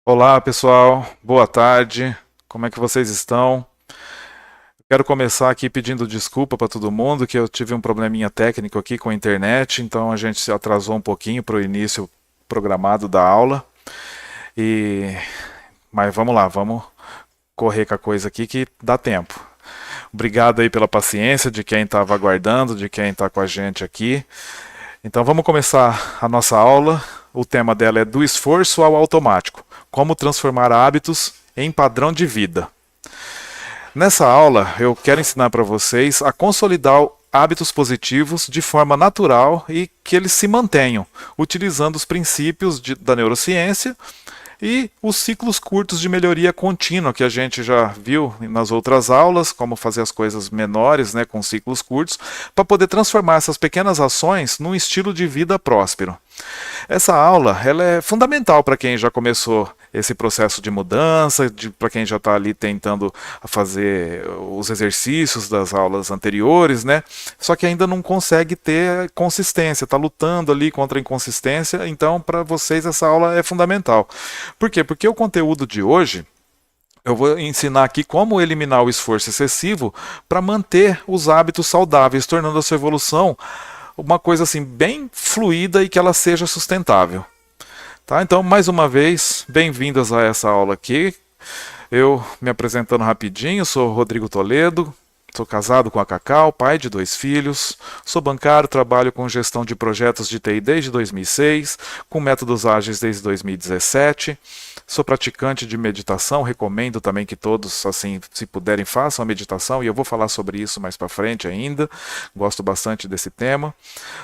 Olá, pessoal. Boa tarde. Como é que vocês estão? Quero começar aqui pedindo desculpa para todo mundo, que eu tive um probleminha técnico aqui com a internet, então a gente se atrasou um pouquinho para o início programado da aula. E mas vamos lá, vamos correr com a coisa aqui que dá tempo. Obrigado aí pela paciência de quem estava aguardando, de quem está com a gente aqui. Então vamos começar a nossa aula. O tema dela é do esforço ao automático. Como transformar hábitos em padrão de vida. Nessa aula, eu quero ensinar para vocês a consolidar hábitos positivos de forma natural e que eles se mantenham, utilizando os princípios da neurociência e os ciclos curtos de melhoria contínua que a gente já viu nas outras aulas, como fazer as coisas menores, né, com ciclos curtos, para poder transformar essas pequenas ações num estilo de vida próspero. Essa aula ela é fundamental para quem já começou esse processo de mudança, para quem já está ali tentando fazer os exercícios das aulas anteriores, né? Só que ainda não consegue ter consistência, está lutando ali contra a inconsistência, então para vocês essa aula é fundamental. Por quê? Porque o conteúdo de hoje eu vou ensinar aqui como eliminar o esforço excessivo para manter os hábitos saudáveis, tornando a sua evolução uma coisa assim bem fluida e que ela seja sustentável. Tá? Então, mais uma vez, bem-vindas a essa aula aqui. Eu me apresentando rapidinho, sou Rodrigo Toledo, sou casado com a Cacau, pai de 2 filhos, sou bancário, trabalho com gestão de projetos de TI desde 2006, com métodos ágeis desde 2017. Sou praticante de meditação, recomendo também que todos, assim, se puderem, façam a meditação, e eu vou falar sobre isso mais para frente ainda. Gosto bastante desse tema.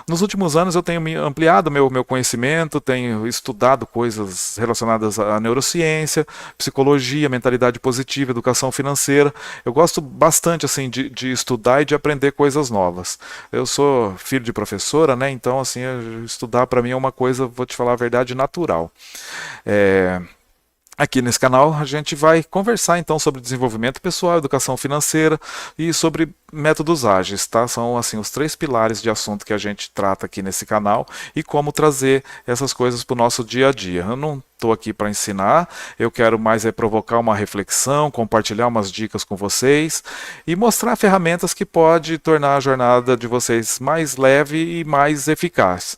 Nos últimos anos eu tenho ampliado meu conhecimento, tenho estudado coisas relacionadas à neurociência, psicologia, mentalidade positiva, educação financeira. Eu gosto bastante assim de estudar e de aprender coisas novas. Eu sou filho de professora, né? Então assim, estudar para mim é uma coisa, vou te falar a verdade, natural. É, Aqui nesse canal a gente vai conversar então sobre desenvolvimento pessoal, educação financeira e sobre métodos ágeis, tá? São assim os 3 pilares de assunto que a gente trata aqui nesse canal e como trazer essas coisas para o nosso dia a dia. Eu não estou aqui para ensinar, eu quero mais provocar uma reflexão, compartilhar umas dicas com vocês e mostrar ferramentas que podem tornar a jornada de vocês mais leve e mais eficaz.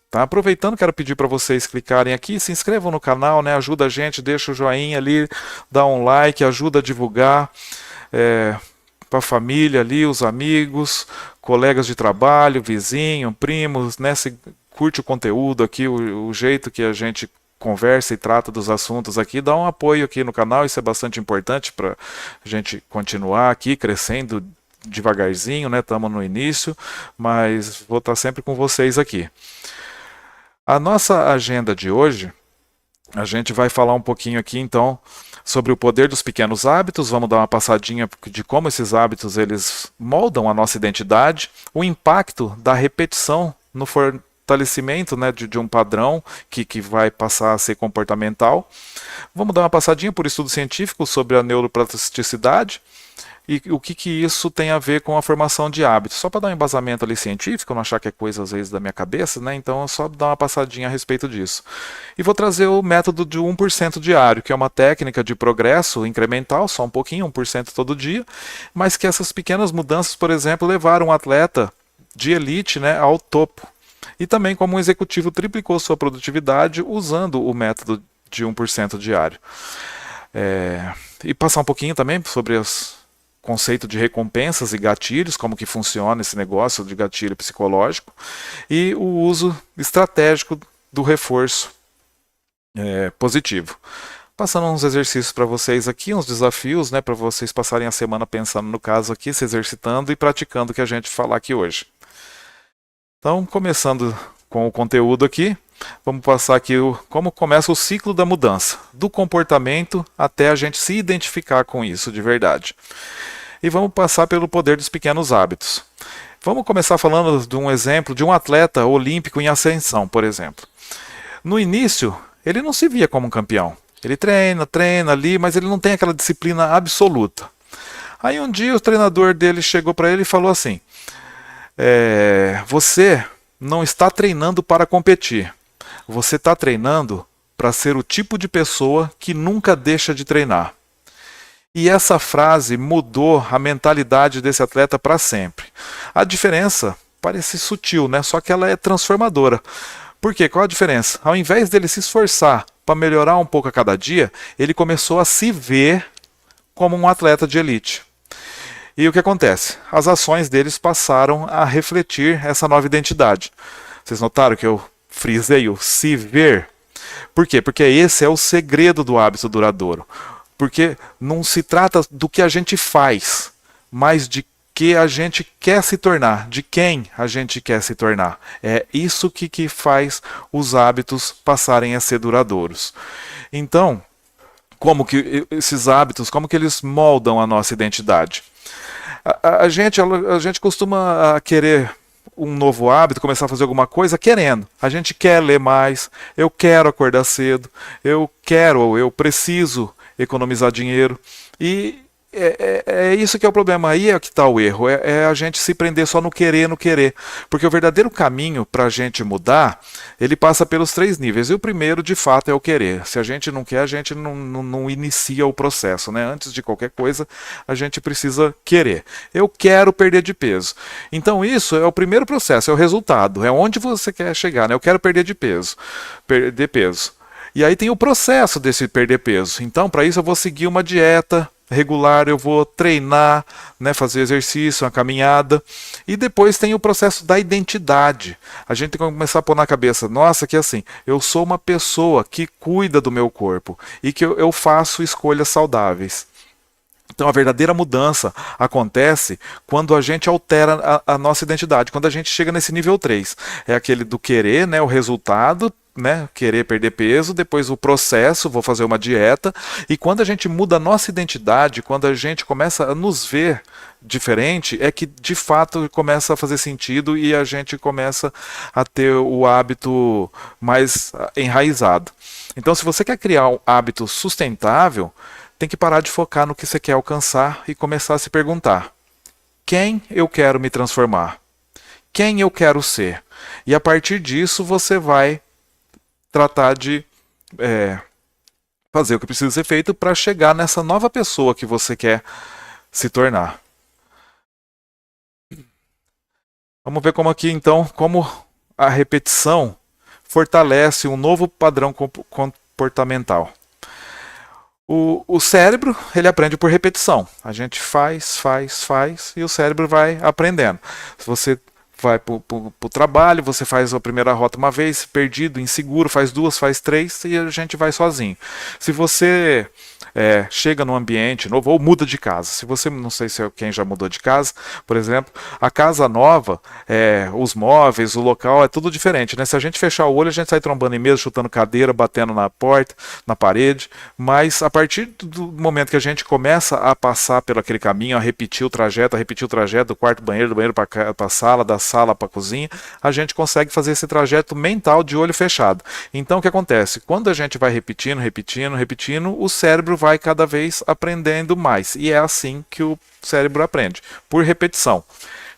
Tá? Aproveitando, quero pedir para vocês clicarem aqui, se inscrevam no canal, né? Ajuda a gente, deixa o joinha ali, dá um like, ajuda a divulgar para a família ali, os amigos, colegas de trabalho, vizinho, primos, né? Se curte o conteúdo aqui, o jeito que a gente conversa e trata dos assuntos aqui, dá um apoio aqui no canal, isso é bastante importante para a gente continuar aqui crescendo devagarzinho, né? Estamos no início, mas vou estar sempre com vocês aqui. A nossa agenda de hoje, a gente vai falar um pouquinho aqui então sobre o poder dos pequenos hábitos, vamos dar uma passadinha de como esses hábitos eles moldam a nossa identidade, o impacto da repetição no fortalecimento, né, de um padrão que vai passar a ser comportamental. Vamos dar uma passadinha por estudo científico sobre a neuroplasticidade, e o que isso tem a ver com a formação de hábitos. Só para dar um embasamento ali científico, não achar que é coisa às vezes da minha cabeça, né? Então é só dar uma passadinha a respeito disso. E vou trazer o método de 1% diário, que é uma técnica de progresso incremental, só um pouquinho, 1% todo dia, mas que essas pequenas mudanças, por exemplo, levaram um atleta de elite, né, ao topo. E também como um executivo triplicou sua produtividade usando o método de 1% diário. E passar um pouquinho também sobre os conceito de recompensas e gatilhos, como que funciona esse negócio de gatilho psicológico, e o uso estratégico do reforço positivo. Passando uns exercícios para vocês aqui, uns desafios, né, para vocês passarem a semana pensando no caso aqui, se exercitando e praticando o que a gente falar aqui hoje. Então, começando com o conteúdo aqui, vamos passar aqui como começa o ciclo da mudança, do comportamento até a gente se identificar com isso de verdade. E vamos passar pelo poder dos pequenos hábitos. Vamos começar falando de um exemplo de um atleta olímpico em ascensão, por exemplo. No início, ele não se via como um campeão. Ele treina ali, mas ele não tem aquela disciplina absoluta. Aí um dia o treinador dele chegou para ele e falou assim: você não está treinando para competir. Você está treinando para ser o tipo de pessoa que nunca deixa de treinar. E essa frase mudou a mentalidade desse atleta para sempre. A diferença parece sutil, né? Só que ela é transformadora. Por quê? Qual a diferença? Ao invés dele se esforçar para melhorar um pouco a cada dia, ele começou a se ver como um atleta de elite. E o que acontece? As ações deles passaram a refletir essa nova identidade. Vocês notaram que eu frisei o se ver? Por quê? Porque esse é o segredo do hábito duradouro. Porque não se trata do que a gente faz, mas de que a gente quer se tornar, de quem a gente quer se tornar. É isso que faz os hábitos passarem a ser duradouros. Então, como que esses hábitos, como que eles moldam a nossa identidade? A gente costuma querer um novo hábito, começar a fazer alguma coisa querendo. A gente quer ler mais, eu quero acordar cedo, eu preciso economizar dinheiro. E é isso que é o problema. Aí é que está o erro. É a gente se prender só no querer, no querer. Porque o verdadeiro caminho para a gente mudar, ele passa pelos 3 níveis. E o primeiro, de fato, é o querer. Se a gente não quer, a gente não inicia o processo, né? Antes de qualquer coisa, a gente precisa querer. Eu quero perder de peso. Então isso é o primeiro processo, é o resultado. É onde você quer chegar, né? Eu quero perder de peso. Perder peso. E aí tem o processo desse perder peso. Então, para isso eu vou seguir uma dieta regular, eu vou treinar, né, fazer exercício, uma caminhada. E depois tem o processo da identidade. A gente tem que começar a pôr na cabeça, nossa, que assim, eu sou uma pessoa que cuida do meu corpo e que eu faço escolhas saudáveis. Então a verdadeira mudança acontece quando a gente altera a nossa identidade, quando a gente chega nesse nível 3. É aquele do querer, né, o resultado, né, querer perder peso, depois o processo, vou fazer uma dieta, e quando a gente muda a nossa identidade, quando a gente começa a nos ver diferente, é que de fato começa a fazer sentido e a gente começa a ter o hábito mais enraizado. Então se você quer criar um hábito sustentável, tem que parar de focar no que você quer alcançar e começar a se perguntar: quem eu quero me transformar? Quem eu quero ser? E a partir disso você vai tratar de fazer o que precisa ser feito para chegar nessa nova pessoa que você quer se tornar. Vamos ver como aqui então, como a repetição fortalece um novo padrão comportamental. O cérebro, ele aprende por repetição. A gente faz e o cérebro vai aprendendo. Se você vai para o trabalho, você faz a primeira rota uma vez, perdido, inseguro, faz 2, faz 3 e a gente vai sozinho. Se você chega num ambiente novo ou muda de casa, se você, não sei se é quem já mudou de casa, por exemplo, a casa nova, os móveis, o local é tudo diferente, né? Se a gente fechar o olho, a gente sai trombando em mesa, chutando cadeira, batendo na porta, na parede, mas a partir do momento que a gente começa a passar pelo aquele caminho, a repetir o trajeto do quarto banheiro, do banheiro para a sala, da sala para a cozinha, a gente consegue fazer esse trajeto mental de olho fechado. Então o que acontece? Quando a gente vai repetindo, o cérebro vai cada vez aprendendo mais. E é assim que o cérebro aprende, por repetição.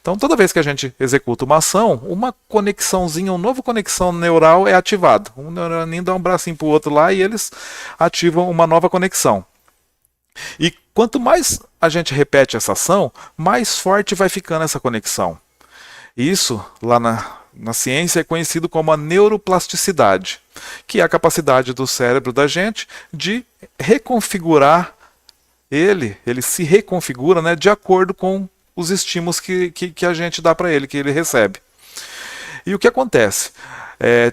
Então toda vez que a gente executa uma ação, uma conexãozinha, uma nova conexão neural é ativada. Um neuroninho dá um bracinho para o outro lá e eles ativam uma nova conexão. E quanto mais a gente repete essa ação, mais forte vai ficando essa conexão. Isso, lá na ciência, é conhecido como a neuroplasticidade, que é a capacidade do cérebro da gente de reconfigurar ele se reconfigura, né, de acordo com os estímulos que a gente dá para ele, que ele recebe. E o que acontece?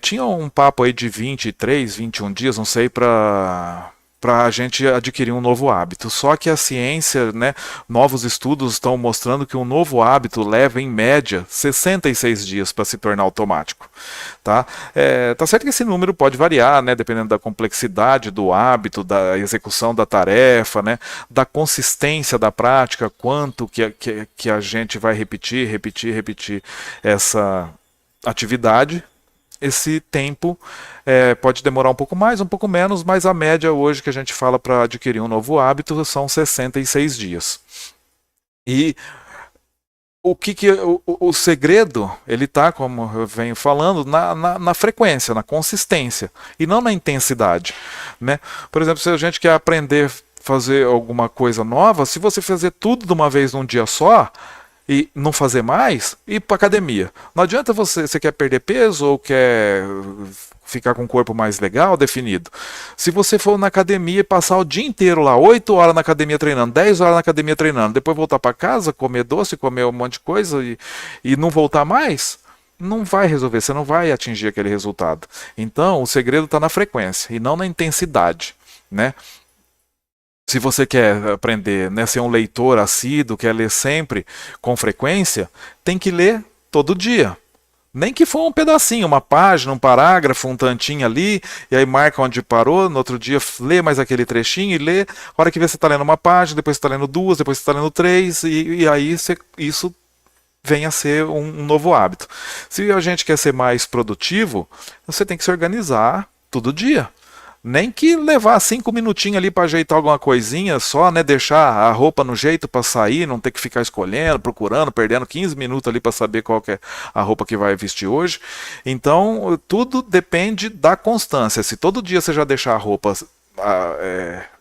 Tinha um papo aí de 23, 21 dias, não sei, para a gente adquirir um novo hábito. Só que a ciência, né, novos estudos estão mostrando que um novo hábito leva, em média, 66 dias para se tornar automático. Tá? Tá certo que esse número pode variar, né, dependendo da complexidade do hábito, da execução da tarefa, né, da consistência da prática, quanto que a gente vai repetir essa atividade. Esse tempo pode demorar um pouco mais, um pouco menos, mas a média hoje que a gente fala para adquirir um novo hábito são 66 dias. E o segredo, ele tá, como eu venho falando, na frequência, na consistência, e não na intensidade, né? Por exemplo, se a gente quer aprender a fazer alguma coisa nova, se você fazer tudo de uma vez num dia só, e não fazer mais, ir para academia. Não adianta você quer perder peso ou quer ficar com um corpo mais legal, definido. Se você for na academia e passar o dia inteiro lá, 8 horas na academia treinando, 10 horas na academia treinando, depois voltar para casa, comer doce, comer um monte de coisa e não voltar mais, não vai resolver, você não vai atingir aquele resultado. Então, o segredo está na frequência e não na intensidade, né? Se você quer aprender, né, ser um leitor assíduo, quer ler sempre com frequência, tem que ler todo dia. Nem que for um pedacinho, uma página, um parágrafo, um tantinho ali, e aí marca onde parou, no outro dia lê mais aquele trechinho e lê. A hora que vê você está lendo uma página, depois você está lendo duas, depois você está lendo três, e aí isso vem a ser um novo hábito. Se a gente quer ser mais produtivo, você tem que se organizar todo dia. Nem que levar 5 minutinhos ali para ajeitar alguma coisinha só, né? Deixar a roupa no jeito para sair, não ter que ficar escolhendo, procurando, perdendo 15 minutos ali para saber qual que é a roupa que vai vestir hoje. Então, tudo depende da constância. Se todo dia você já deixar a roupa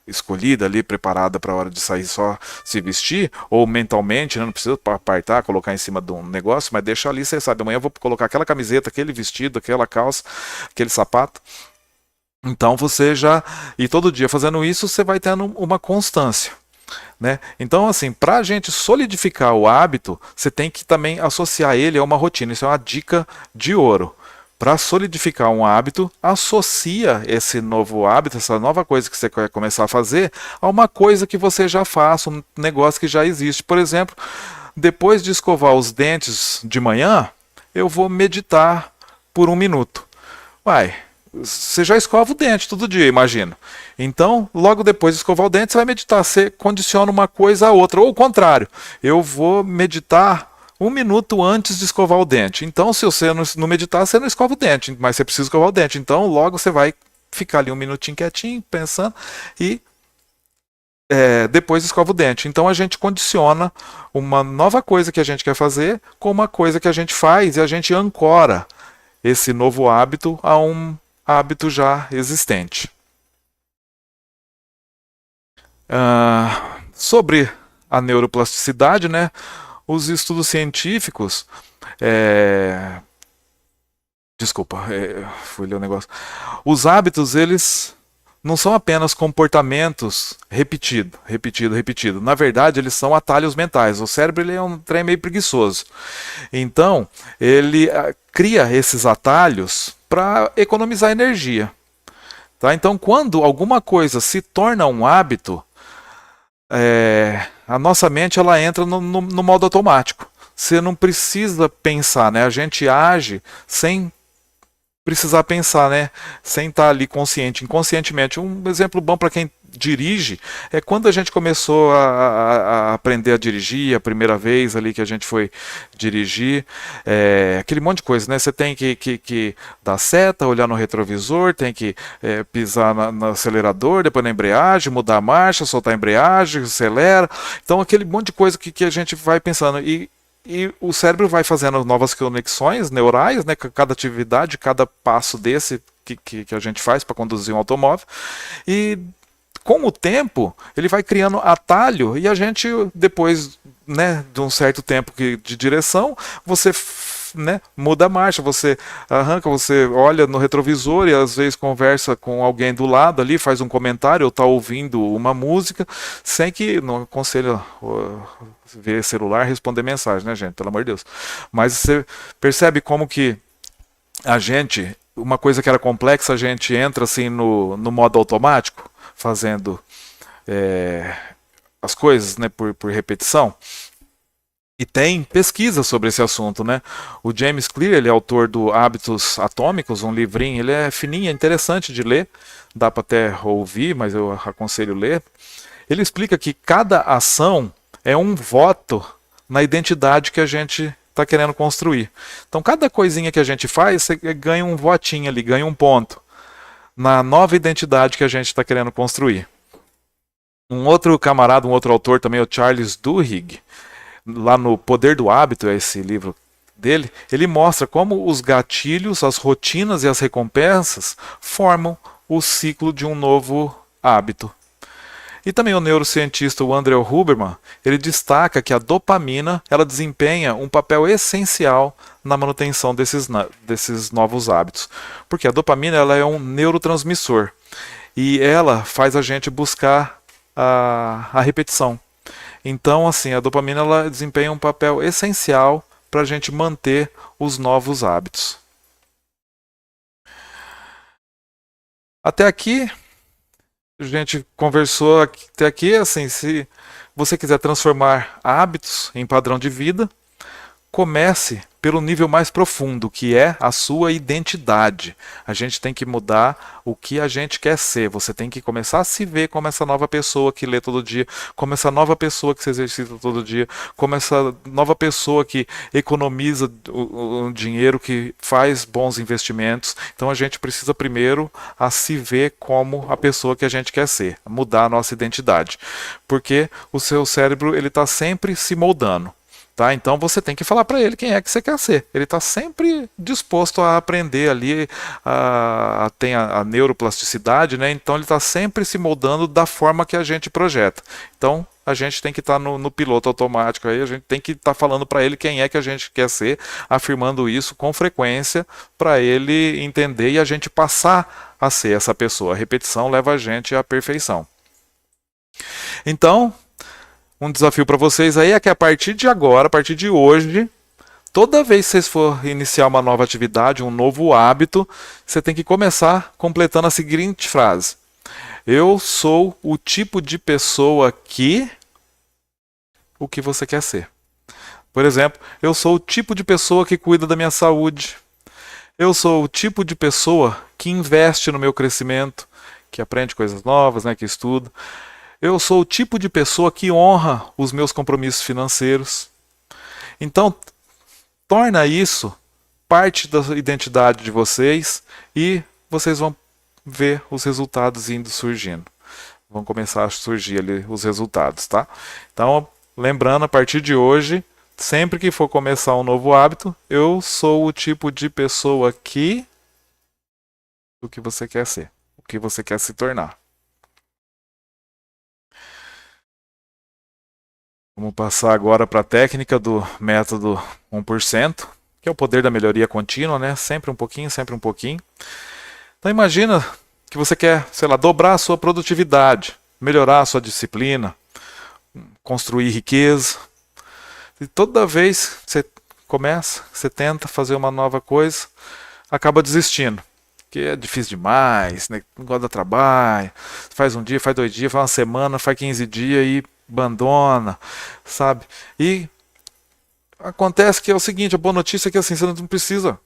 escolhida ali, preparada para a hora de sair, só se vestir, ou mentalmente, né? Não precisa apartar, colocar em cima de um negócio, mas deixa ali, você sabe, amanhã eu vou colocar aquela camiseta, aquele vestido, aquela calça, aquele sapato. Então você já, e todo dia fazendo isso, você vai tendo uma constância, né? Então, assim, para a gente solidificar o hábito, você tem que também associar ele a uma rotina. Isso é uma dica de ouro. Para solidificar um hábito, associa esse novo hábito, essa nova coisa que você quer começar a fazer, a uma coisa que você já faz, um negócio que já existe. Por exemplo, depois de escovar os dentes de manhã, eu vou meditar por 1 minuto. Uai, você já escova o dente todo dia, imagina. Então, logo depois de escovar o dente, você vai meditar. Você condiciona uma coisa a outra. Ou o contrário, eu vou meditar 1 minuto antes de escovar o dente. Então, se você não meditar, você não escova o dente, mas você precisa escovar o dente. Então, logo você vai ficar ali 1 minutinho quietinho, pensando, e depois escova o dente. Então, a gente condiciona uma nova coisa que a gente quer fazer com uma coisa que a gente faz e a gente ancora esse novo hábito a um hábito já existente. Sobre a neuroplasticidade, né? Os estudos científicos. Desculpa, fui ler o negócio. Os hábitos, eles não são apenas comportamentos repetido. Na verdade, eles são atalhos mentais. O cérebro ele é um trem meio preguiçoso. Então, ele cria esses atalhos para economizar energia. Tá? Então, quando alguma coisa se torna um hábito, a nossa mente ela entra no modo automático. Você não precisa pensar, né? A gente age sem precisar pensar, né? Sem estar ali consciente, inconscientemente. Um exemplo bom para quem dirige é quando a gente começou a aprender a dirigir, a primeira vez ali que a gente foi dirigir, aquele monte de coisa, né? Você tem que dar seta, olhar no retrovisor, tem que pisar no acelerador, depois na embreagem, mudar a marcha, soltar a embreagem, acelera. Então aquele monte de coisa que a gente vai pensando e o cérebro vai fazendo novas conexões neurais, né? Cada atividade, cada passo desse que a gente faz para conduzir um automóvel. E com o tempo, ele vai criando atalho e a gente, depois, né, de um certo tempo de direção, você, né, muda a marcha, você arranca, você olha no retrovisor e às vezes conversa com alguém do lado ali, faz um comentário ou está ouvindo uma música, sem que, não aconselho ver celular, responder mensagem, né, gente, pelo amor de Deus. Mas você percebe como que a gente, uma coisa que era complexa, a gente entra assim no modo automático, fazendo as coisas, né, por repetição. E tem pesquisa sobre esse assunto, né? O James Clear, ele é autor do Hábitos Atômicos, um livrinho, ele é fininho, é interessante de ler, dá para até ouvir, mas eu aconselho ler. Ele explica que cada ação é um voto na identidade que a gente está querendo construir. Então, cada coisinha que a gente faz, você ganha um votinho ali, ganha um ponto na nova identidade que a gente está querendo construir. Um outro camarada, um outro autor também, o Charles Duhigg, lá no Poder do Hábito, é esse livro dele, ele mostra como os gatilhos, as rotinas e as recompensas formam o ciclo de um novo hábito. E também o neurocientista o Andrew Huberman, ele destaca que a dopamina ela desempenha um papel essencial na manutenção desses novos hábitos. Porque a dopamina ela é um neurotransmissor e ela faz a gente buscar a repetição. Então, assim, a dopamina ela desempenha um papel essencial para a gente manter os novos hábitos. Até aqui, a gente conversou até aqui, assim, se você quiser transformar hábitos em padrão de vida, comece pelo nível mais profundo, que é a sua identidade. A gente tem que mudar o que a gente quer ser. Você tem que começar a se ver como essa nova pessoa que lê todo dia, como essa nova pessoa que se exercita todo dia, como essa nova pessoa que economiza o dinheiro, que faz bons investimentos. Então a gente precisa primeiro a se ver como a pessoa que a gente quer ser, mudar a nossa identidade. Porque o seu cérebro ele está sempre se moldando. Tá? Então você tem que falar para ele quem é que você quer ser. Ele está sempre disposto a aprender ali, tem a neuroplasticidade, né? Então ele está sempre se moldando da forma que a gente projeta. Então a gente tem que estar no piloto automático, aí a gente tem que estar falando para ele quem é que a gente quer ser, afirmando isso com frequência para ele entender e a gente passar a ser essa pessoa. A repetição leva a gente à perfeição. Então, um desafio para vocês aí é que a partir de agora, a partir de hoje, toda vez que vocês for iniciar uma nova atividade, um novo hábito, você tem que começar completando a seguinte frase: eu sou o tipo de pessoa que... o que você quer ser. Por exemplo, eu sou o tipo de pessoa que cuida da minha saúde. Eu sou o tipo de pessoa que investe no meu crescimento, que aprende coisas novas, né, que estuda. Eu sou o tipo de pessoa que honra os meus compromissos financeiros. Então, torna isso parte da identidade de vocês e vocês vão ver os resultados indo surgindo. Vão começar a surgir ali os resultados, tá? Então, lembrando, a partir de hoje, sempre que for começar um novo hábito, eu sou o tipo de pessoa que... o que você quer ser, o que você quer se tornar. Vamos passar agora para a técnica do método 1%, que é o poder da melhoria contínua, né? Sempre um pouquinho, sempre um pouquinho. Então imagina que você quer, sei lá, dobrar a sua produtividade, melhorar a sua disciplina, construir riqueza. E toda vez que você começa, você tenta fazer uma nova coisa, acaba desistindo. Que é difícil demais, né? Não gosta de trabalho, faz um dia, faz 2 dias, faz uma semana, faz 15 dias e abandona, sabe? E acontece que é o seguinte, a boa notícia é que assim, você não precisa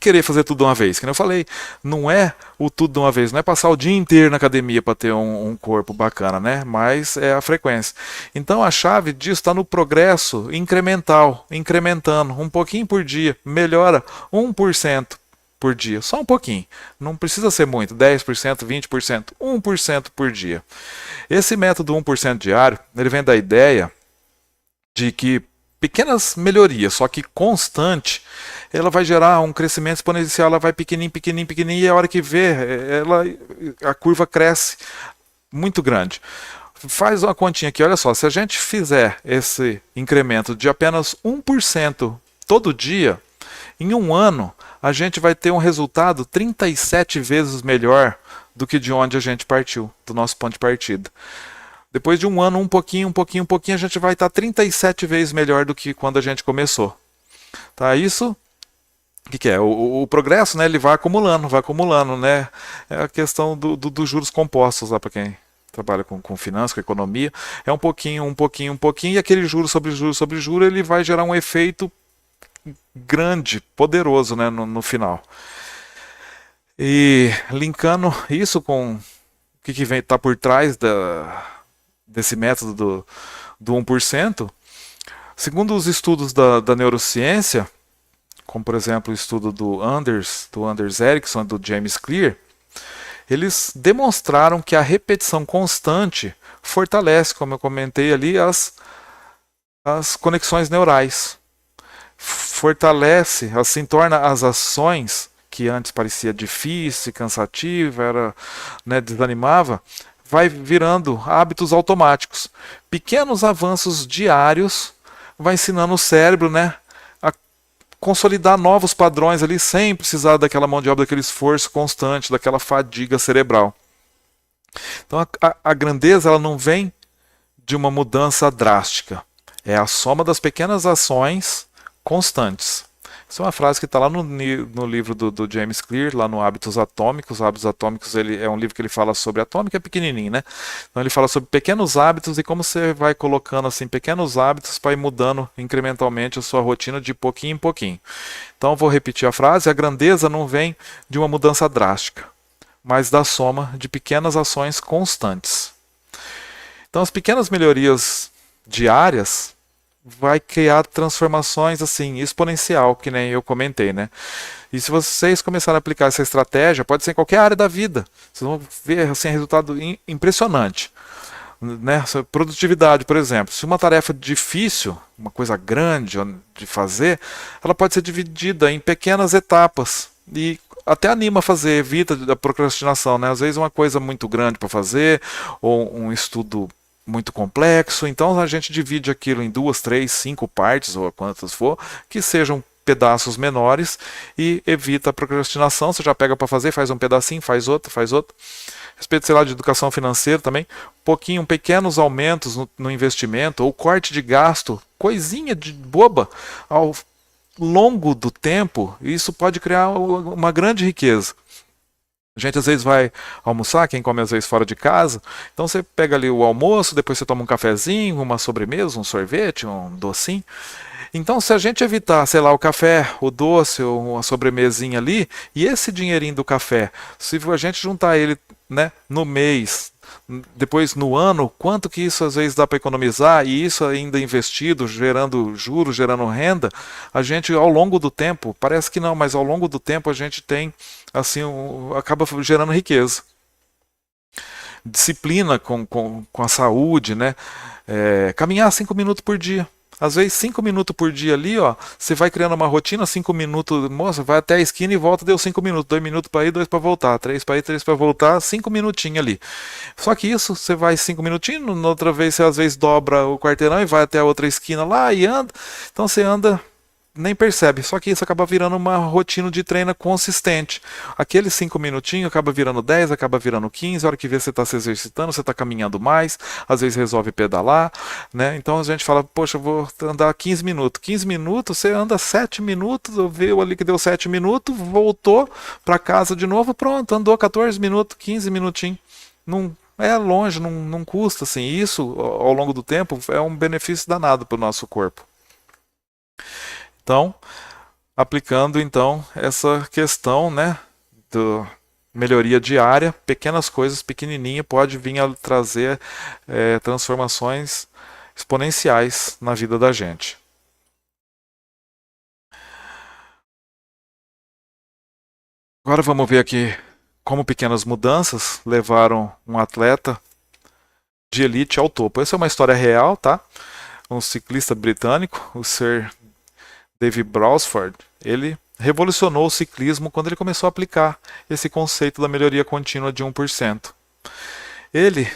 querer fazer tudo de uma vez. Como eu falei, não é o tudo de uma vez, não é passar o dia inteiro na academia para ter um corpo bacana, né? Mas é a frequência. Então a chave disso está no progresso incremental, incrementando um pouquinho por dia, melhora 1% por dia, só um pouquinho. Não precisa ser muito, 10%, 20%, 1% por dia. Esse método 1% diário, ele vem da ideia de que pequenas melhorias, só que constante, ela vai gerar um crescimento exponencial, ela vai pequenininho, pequenininho, pequenininho, e a hora que vê, a curva cresce muito grande. Faz uma continha aqui, olha só, se a gente fizer esse incremento de apenas 1% todo dia, em um ano, a gente vai ter um resultado 37 vezes melhor do que de onde a gente partiu, do nosso ponto de partida. Depois de um ano, um pouquinho, a gente vai estar 37 vezes melhor do que quando a gente começou. Tá? Isso, o que é? O progresso, né, ele vai acumulando, né? É a questão dos juros compostos, lá para quem trabalha com finanças, com economia. É um pouquinho, e aquele juros sobre juros, ele vai gerar um efeito grande, poderoso, né, no final. E linkando isso com o que está por trás desse método do 1%, segundo os estudos da neurociência, como por exemplo o estudo do Anders Ericsson e do James Clear, eles demonstraram que a repetição constante fortalece, como eu comentei ali, as as conexões neurais. Fortalece, assim, torna as ações que antes parecia difícil, cansativa, era, né, desanimava, vai virando hábitos automáticos. Pequenos avanços diários vai ensinando o cérebro, né, a consolidar novos padrões ali sem precisar daquela mão de obra, daquele esforço constante, daquela fadiga cerebral. Então a grandeza ela não vem de uma mudança drástica. É a soma das pequenas ações constantes. Essa é uma frase que está lá no livro do James Clear, lá no Hábitos Atômicos. Hábitos Atômicos ele é um livro que ele fala sobre atômica, é pequenininho, né? Então ele fala sobre pequenos hábitos e como você vai colocando assim pequenos hábitos para ir mudando incrementalmente a sua rotina de pouquinho em pouquinho. Então vou repetir a frase: a grandeza não vem de uma mudança drástica, mas da soma de pequenas ações constantes. Então as pequenas melhorias diárias vai criar transformações assim exponencial, que nem eu comentei, né? E se vocês começarem a aplicar essa estratégia, pode ser em qualquer área da vida, vocês vão ver assim resultado impressionante, né? Produtividade, por exemplo, se uma tarefa difícil, uma coisa grande de fazer, ela pode ser dividida em pequenas etapas e até anima a fazer, evita a procrastinação, né? Às vezes uma coisa muito grande para fazer ou um estudo muito complexo, então a gente divide aquilo em 2, 3, 5 partes, ou quantas for, que sejam pedaços menores e evita a procrastinação. Você já pega para fazer, faz um pedacinho, faz outro, faz outro. Respeito, sei lá, de educação financeira também, pequenos aumentos no investimento, ou corte de gasto, coisinha de boba, ao longo do tempo, isso pode criar uma grande riqueza. A gente às vezes vai almoçar, quem come às vezes fora de casa, então você pega ali o almoço, depois você toma um cafezinho, uma sobremesa, um sorvete, um docinho. Então se a gente evitar, sei lá, o café, o doce ou uma sobremesinha ali, e esse dinheirinho do café, se a gente juntar ele, né, no mês, depois no ano, quanto que isso às vezes dá para economizar, e isso ainda investido, gerando juros, gerando renda, a gente ao longo do tempo, parece que não, mas ao longo do tempo a gente tem, assim, acaba gerando riqueza. Disciplina com a saúde, né? Caminhar 5 minutos por dia. Às vezes 5 minutos por dia ali, ó, você vai criando uma rotina, 5 minutos, moça, vai até a esquina e volta, deu 5 minutos, 2 minutos para ir, 2 para voltar, 3 para ir, 3 para voltar, 5 minutinhos ali. Só que isso, você vai 5 minutinhos, na outra vez você às vezes dobra o quarteirão e vai até a outra esquina lá e anda. Então você anda, nem percebe, só que isso acaba virando uma rotina de treino consistente. Aqueles 5 minutinhos acaba virando 10, acaba virando 15, a hora que vê você está se exercitando, você está caminhando mais, às vezes resolve pedalar, né? Então a gente fala, poxa, eu vou andar 15 minutos. 15 minutos, você anda 7 minutos, viu ali que deu 7 minutos, voltou para casa de novo, pronto, andou 14 minutos, 15 minutinhos. Não é longe, não custa assim. Isso, ao longo do tempo, é um benefício danado para o nosso corpo. Então, aplicando então essa questão, né, da melhoria diária, pequenas coisas, pequenininha, pode vir a trazer transformações exponenciais na vida da gente. Agora vamos ver aqui como pequenas mudanças levaram um atleta de elite ao topo. Essa é uma história real, tá? Um ciclista britânico, o Sir David Brailsford, ele revolucionou o ciclismo quando ele começou a aplicar esse conceito da melhoria contínua de 1%. Ele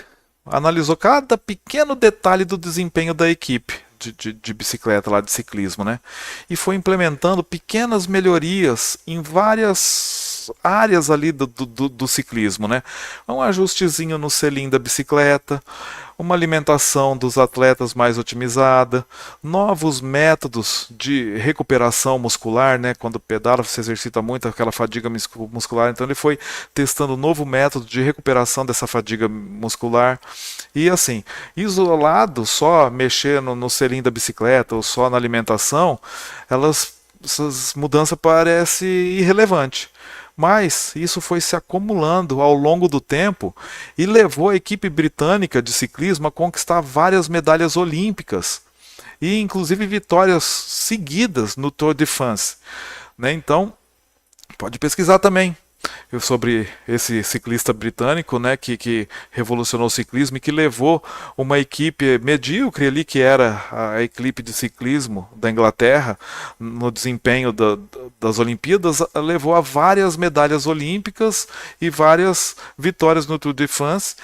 analisou cada pequeno detalhe do desempenho da equipe de bicicleta, lá de ciclismo, né? E foi implementando pequenas melhorias em várias áreas ali do ciclismo, né? Um ajustezinho no selim da bicicleta, uma alimentação dos atletas mais otimizada, novos métodos de recuperação muscular, né? Quando pedala, você exercita muito aquela fadiga muscular, então ele foi testando um novo método de recuperação dessa fadiga muscular. E assim, isolado, só mexer no selim da bicicleta ou só na alimentação, essas mudanças parecem irrelevantes. Mas isso foi se acumulando ao longo do tempo e levou a equipe britânica de ciclismo a conquistar várias medalhas olímpicas e inclusive vitórias seguidas no Tour de France, né? Então, pode pesquisar também. sobre esse ciclista britânico, né, que revolucionou o ciclismo e que levou uma equipe medíocre ali, que era a equipe de ciclismo da Inglaterra, no desempenho das Olimpíadas, levou a várias medalhas olímpicas e várias vitórias no Tour de France,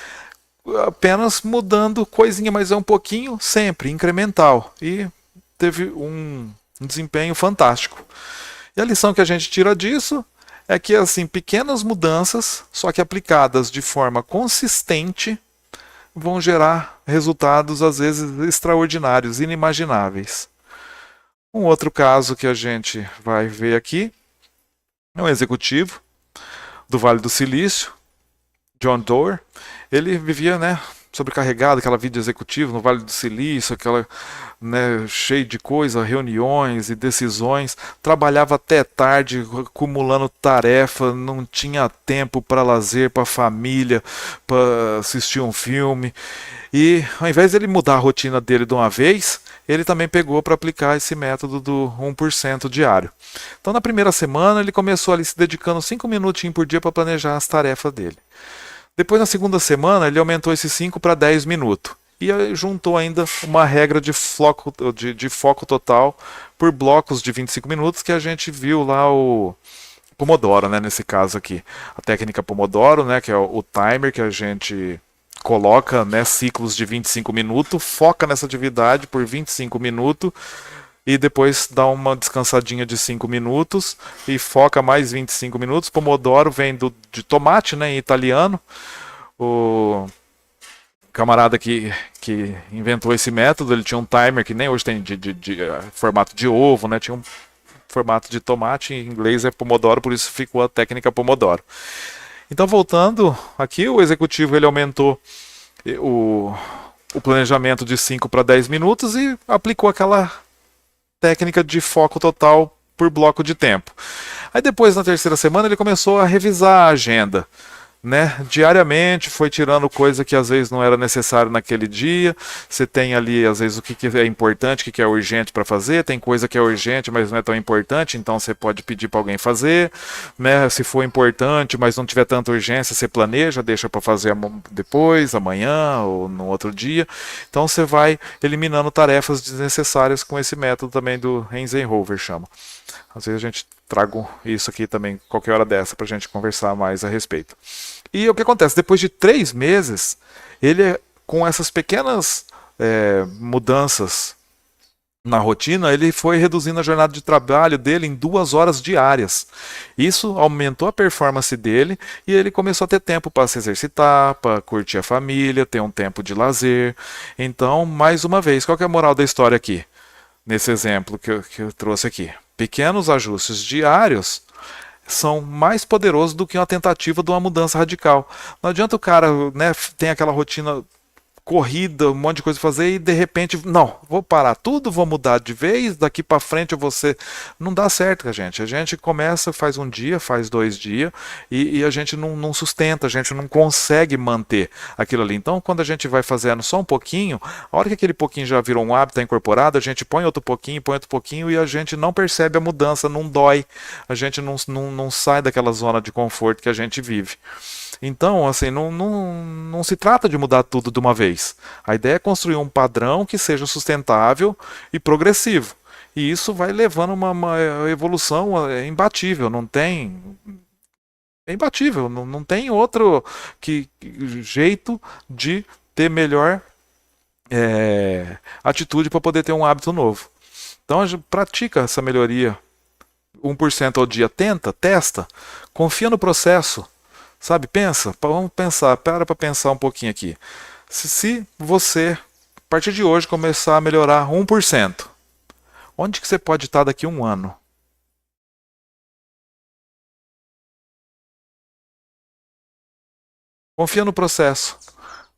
apenas mudando coisinha, mas é um pouquinho, sempre incremental, e teve um desempenho fantástico. E a lição que a gente tira disso é que, assim, pequenas mudanças, só que aplicadas de forma consistente, vão gerar resultados às vezes extraordinários, inimagináveis. Um outro caso que a gente vai ver aqui é um executivo do Vale do Silício, John Doerr. Ele vivia, né, sobrecarregado, aquela vida executiva no Vale do Silício, aquela, né, cheio de coisa, reuniões e decisões, trabalhava até tarde, acumulando tarefa, não tinha tempo para lazer, para família, para assistir um filme. E ao invés de ele mudar a rotina dele de uma vez, ele também pegou para aplicar esse método do 1% diário. Então, na primeira semana, ele começou ali se dedicando 5 minutinhos por dia para planejar as tarefas dele. Depois, na segunda semana, ele aumentou esses 5 para 10 minutos. E juntou ainda uma regra de foco total por blocos de 25 minutos, que a gente viu lá o Pomodoro, né, nesse caso aqui. A técnica Pomodoro, né, que é o timer que a gente coloca, né, ciclos de 25 minutos, foca nessa atividade por 25 minutos e depois dá uma descansadinha de 5 minutos e foca mais 25 minutos. Pomodoro vem de tomate, né, em italiano. O camarada que inventou esse método, ele tinha um timer que nem hoje tem de formato de ovo, né, tinha um formato de tomate, em inglês é Pomodoro, por isso ficou a técnica Pomodoro. Então, voltando aqui, o executivo ele aumentou o planejamento de 5 para 10 minutos e aplicou aquela técnica de foco total por bloco de tempo. Aí depois, na terceira semana, ele começou a revisar a agenda, né? Diariamente foi tirando coisa que às vezes não era necessário naquele dia. Você tem ali às vezes o que é importante, o que é urgente para fazer. Tem coisa que é urgente, mas não é tão importante, então você pode pedir para alguém fazer, né? Se for importante, mas não tiver tanta urgência, você planeja, deixa para fazer depois, amanhã ou no outro dia. Então você vai eliminando tarefas desnecessárias com esse método também do Eisenhower, chama. Às vezes a gente trago isso aqui também qualquer hora dessa para a gente conversar mais a respeito. E o que acontece? Depois de 3 meses, ele, com essas pequenas mudanças na rotina, ele foi reduzindo a jornada de trabalho dele em 2 horas diárias. Isso aumentou a performance dele e ele começou a ter tempo para se exercitar, para curtir a família, ter um tempo de lazer. Então, mais uma vez, qual que é a moral da história aqui? Nesse exemplo que eu trouxe aqui. Pequenos ajustes diários são mais poderosos do que uma tentativa de uma mudança radical. Não adianta o cara, né, tem aquela rotina corrida, um monte de coisa pra fazer e de repente, não, vou parar tudo, vou mudar de vez, daqui para frente eu vou ser... Não dá certo com a gente. A gente começa, faz um dia, faz 2 dias e a gente não sustenta, a gente não consegue manter aquilo ali. Então, quando a gente vai fazendo só um pouquinho, a hora que aquele pouquinho já virou um hábito, está incorporado, a gente põe outro pouquinho e a gente não percebe a mudança, não dói, a gente não sai daquela zona de conforto que a gente vive. Então, assim, não se trata de mudar tudo de uma vez. A ideia é construir um padrão que seja sustentável e progressivo. E isso vai levando uma evolução imbatível. Não tem... É imbatível. Não tem outro jeito de ter melhor atitude para poder ter um hábito novo. Então, a gente pratica essa melhoria 1% ao dia. Testa, confia no processo. Sabe, pensa, vamos pensar, para pensar um pouquinho aqui. Se você, a partir de hoje, começar a melhorar 1%, onde que você pode estar daqui a um ano? Confia no processo.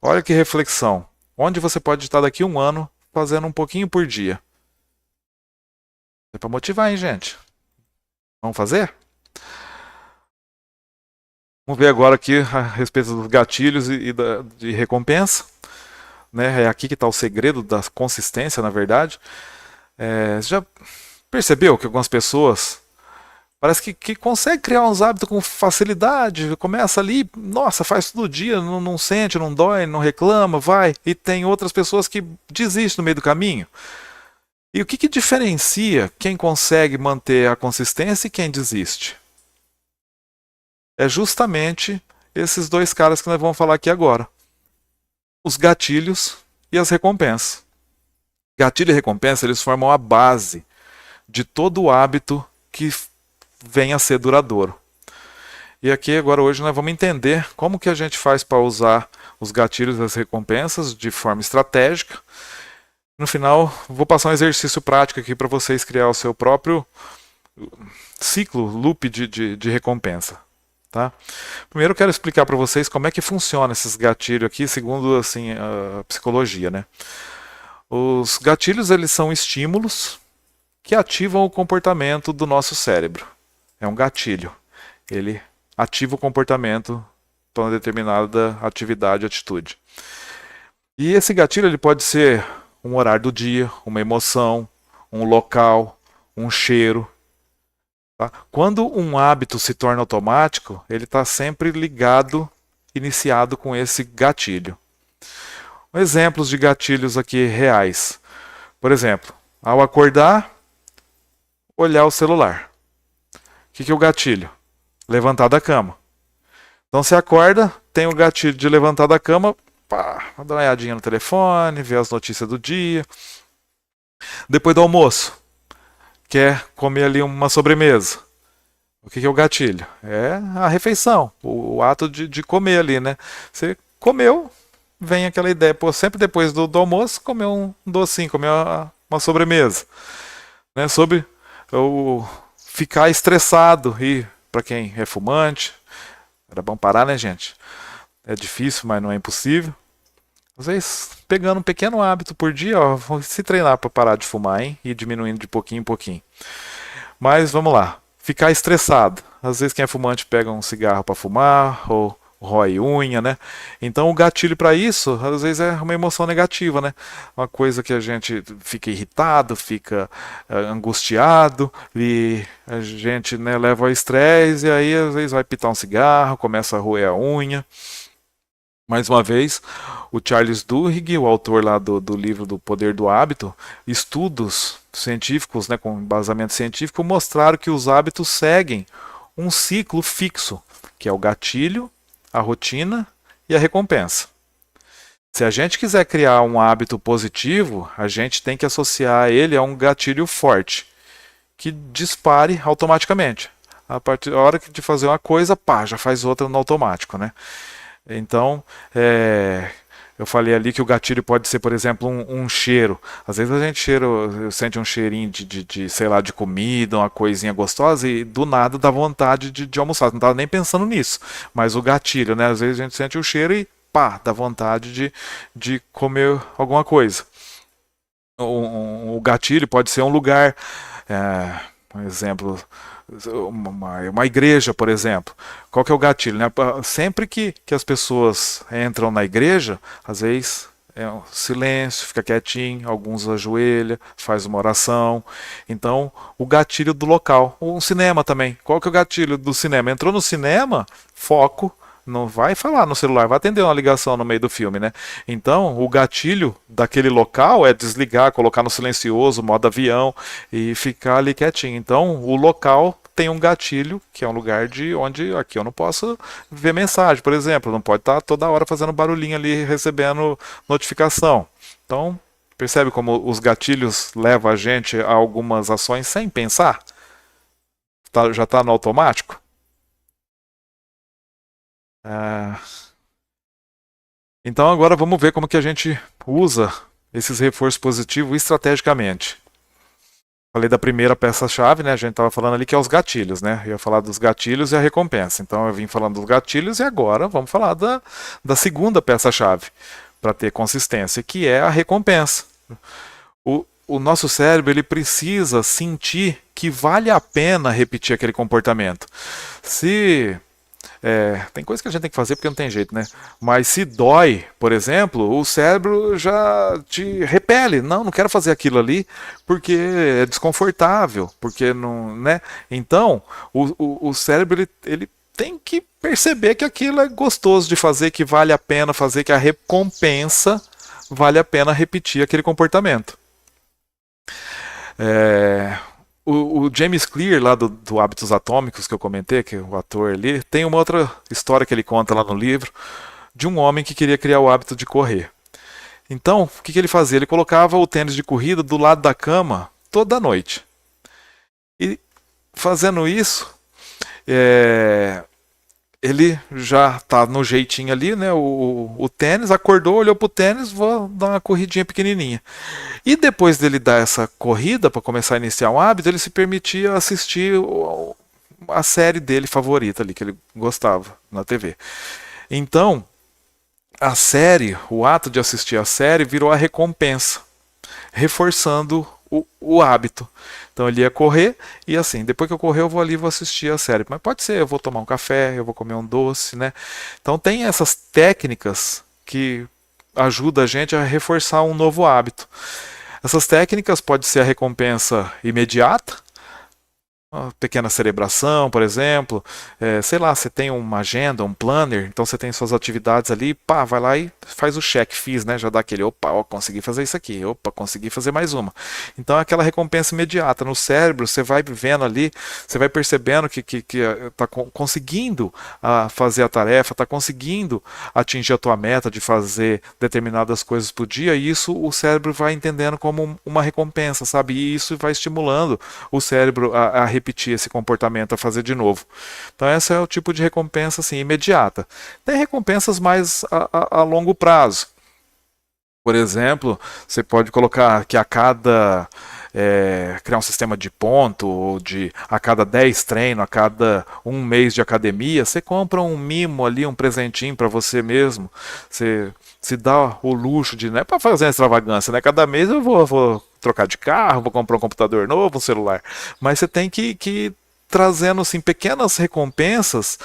Olha que reflexão. Onde você pode estar daqui a um ano fazendo um pouquinho por dia? É para motivar, hein, gente? Vamos fazer? Vamos ver agora aqui a respeito dos gatilhos de recompensa. Né? É aqui que está o segredo da consistência, na verdade. Você já percebeu que algumas pessoas Parece que consegue criar uns hábitos com facilidade, começa ali, nossa, faz todo dia, não sente, não dói, não reclama, vai. E tem outras pessoas que desistem no meio do caminho. E o que diferencia quem consegue manter a consistência e quem desiste? É justamente esses dois caras que nós vamos falar aqui agora. Os gatilhos e as recompensas. Gatilho e recompensa, eles formam a base de todo o hábito que venha a ser duradouro. E aqui agora hoje nós vamos entender como que a gente faz para usar os gatilhos e as recompensas de forma estratégica. No final, vou passar um exercício prático aqui para vocês criar o seu próprio ciclo, loop de recompensa. Tá? Primeiro eu quero explicar para vocês como é que funciona esses gatilhos aqui, segundo assim, a psicologia. Né? Os gatilhos, eles são estímulos que ativam o comportamento do nosso cérebro. É um gatilho. Ele ativa o comportamento para uma determinada atividade, atitude. E esse gatilho ele pode ser um horário do dia, uma emoção, um local, um cheiro. Tá? Quando um hábito se torna automático, ele está sempre ligado, iniciado com esse gatilho. Exemplos de gatilhos aqui reais. Por exemplo, ao acordar, olhar o celular. O que é o gatilho? Levantar da cama. Então você acorda, tem o gatilho de levantar da cama, pá, dar uma olhadinha no telefone, ver as notícias do dia. Depois do almoço, quer comer ali uma sobremesa. O que é o gatilho? É a refeição, o ato de comer ali, né? Você comeu, vem aquela ideia, pô, sempre depois do almoço, comer um docinho, comer uma sobremesa. Né? Sobre o ficar estressado e para quem é fumante, era bom parar, né, gente? É difícil, mas não é impossível. Às vezes, pegando um pequeno hábito por dia, ó, vou se treinar para parar de fumar, hein? E diminuindo de pouquinho em pouquinho. Mas vamos lá. Ficar estressado. Às vezes quem é fumante pega um cigarro para fumar, ou rói unha, né? Então o gatilho para isso, às vezes é uma emoção negativa, né? Uma coisa que a gente fica irritado, fica angustiado, e a gente, né, leva ao estresse, e aí às vezes vai pitar um cigarro, começa a roer a unha. Mais uma vez, o Charles Duhigg, o autor lá do livro do Poder do Hábito, estudos científicos, né, com embasamento científico, mostraram que os hábitos seguem um ciclo fixo, que é o gatilho, a rotina e a recompensa. Se a gente quiser criar um hábito positivo, a gente tem que associar ele a um gatilho forte, que dispare automaticamente. A partir da hora de fazer uma coisa, pá, já faz outra no automático, né? Então, eu falei ali que o gatilho pode ser, por exemplo, um cheiro. Às vezes a gente sente um cheirinho sei lá, de comida, uma coisinha gostosa e do nada dá vontade de almoçar. Não estava nem pensando nisso. Mas o gatilho, né? Às vezes a gente sente o cheiro e pá, dá vontade de comer alguma coisa. O gatilho pode ser um lugar, por exemplo, uma igreja, por exemplo. Qual que é o gatilho? Né? Sempre que as pessoas entram na igreja, às vezes é um silêncio, fica quietinho, alguns ajoelham, faz uma oração. Então, o gatilho do local. Um cinema também. Qual que é o gatilho do cinema? Entrou no cinema, foco. Não vai falar no celular, vai atender uma ligação no meio do filme, né? Então, o gatilho daquele local é desligar, colocar no silencioso, modo avião e ficar ali quietinho. Então, o local tem um gatilho, que é um lugar de onde aqui eu não posso ver mensagem, por exemplo, não pode estar toda hora fazendo barulhinho ali, recebendo notificação. Então, percebe como os gatilhos levam a gente a algumas ações sem pensar? Já está no automático? Então agora vamos ver como que a gente usa esses reforços positivos estrategicamente. Falei da primeira peça-chave, né? A gente estava falando ali que é os gatilhos, né? Eu ia falar dos gatilhos e a recompensa. Então eu vim falando dos gatilhos e agora vamos falar da segunda peça-chave para ter consistência, que é a recompensa. O nosso cérebro ele precisa sentir que vale a pena repetir aquele comportamento. Se Tem coisa que a gente tem que fazer porque não tem jeito, né? Mas se dói, por exemplo, o cérebro já te repele. Não, não quero fazer aquilo ali porque é desconfortável, porque não, né? Então, o cérebro ele tem que perceber que aquilo é gostoso de fazer, que vale a pena fazer, que a recompensa vale a pena repetir aquele comportamento. É, o James Clear, lá do Hábitos Atômicos, que eu comentei, que é o ator ali, tem uma outra história que ele conta lá no livro, de um homem que queria criar o hábito de correr. Então, o que ele fazia? Ele colocava o tênis de corrida do lado da cama toda noite. E fazendo isso, é, ele já tá no jeitinho ali, né? O tênis, acordou, olhou pro tênis, vou dar uma corridinha pequenininha. E depois dele dar essa corrida para começar a iniciar um hábito, ele se permitia assistir a série dele favorita ali, que ele gostava na TV. Então, a série, o ato de assistir a série virou a recompensa, reforçando o hábito. Então ele ia correr e assim, depois que eu correr eu vou ali e vou assistir a série. Mas pode ser, eu vou tomar um café, eu vou comer um doce, né? Então tem essas técnicas que ajudam a gente a reforçar um novo hábito. Essas técnicas pode ser a recompensa imediata, uma pequena cerebração, por exemplo, sei lá, você tem uma agenda, um planner, então você tem suas atividades ali, pá, vai lá e faz o check, fiz, né? Já dá aquele, opa, ó, consegui fazer isso aqui, opa, consegui fazer mais uma. Então é aquela recompensa imediata. No cérebro, você vai vendo ali, você vai percebendo que está conseguindo fazer a tarefa, está conseguindo atingir a tua meta de fazer determinadas coisas por dia, e isso o cérebro vai entendendo como uma recompensa, sabe? E isso vai estimulando o cérebro a repetir esse comportamento, a fazer de novo. Então esse é o tipo de recompensa assim, imediata. Tem recompensas mais a longo prazo. Por exemplo, você pode colocar que a cada criar um sistema de ponto, ou de a cada 10 treinos, a cada um mês de academia, você compra um mimo ali, um presentinho para você mesmo. Você se dá o luxo de, não é para fazer uma extravagância, né? Cada mês eu vou trocar de carro, vou comprar um computador novo, um celular. Mas você tem que trazendo assim pequenas recompensas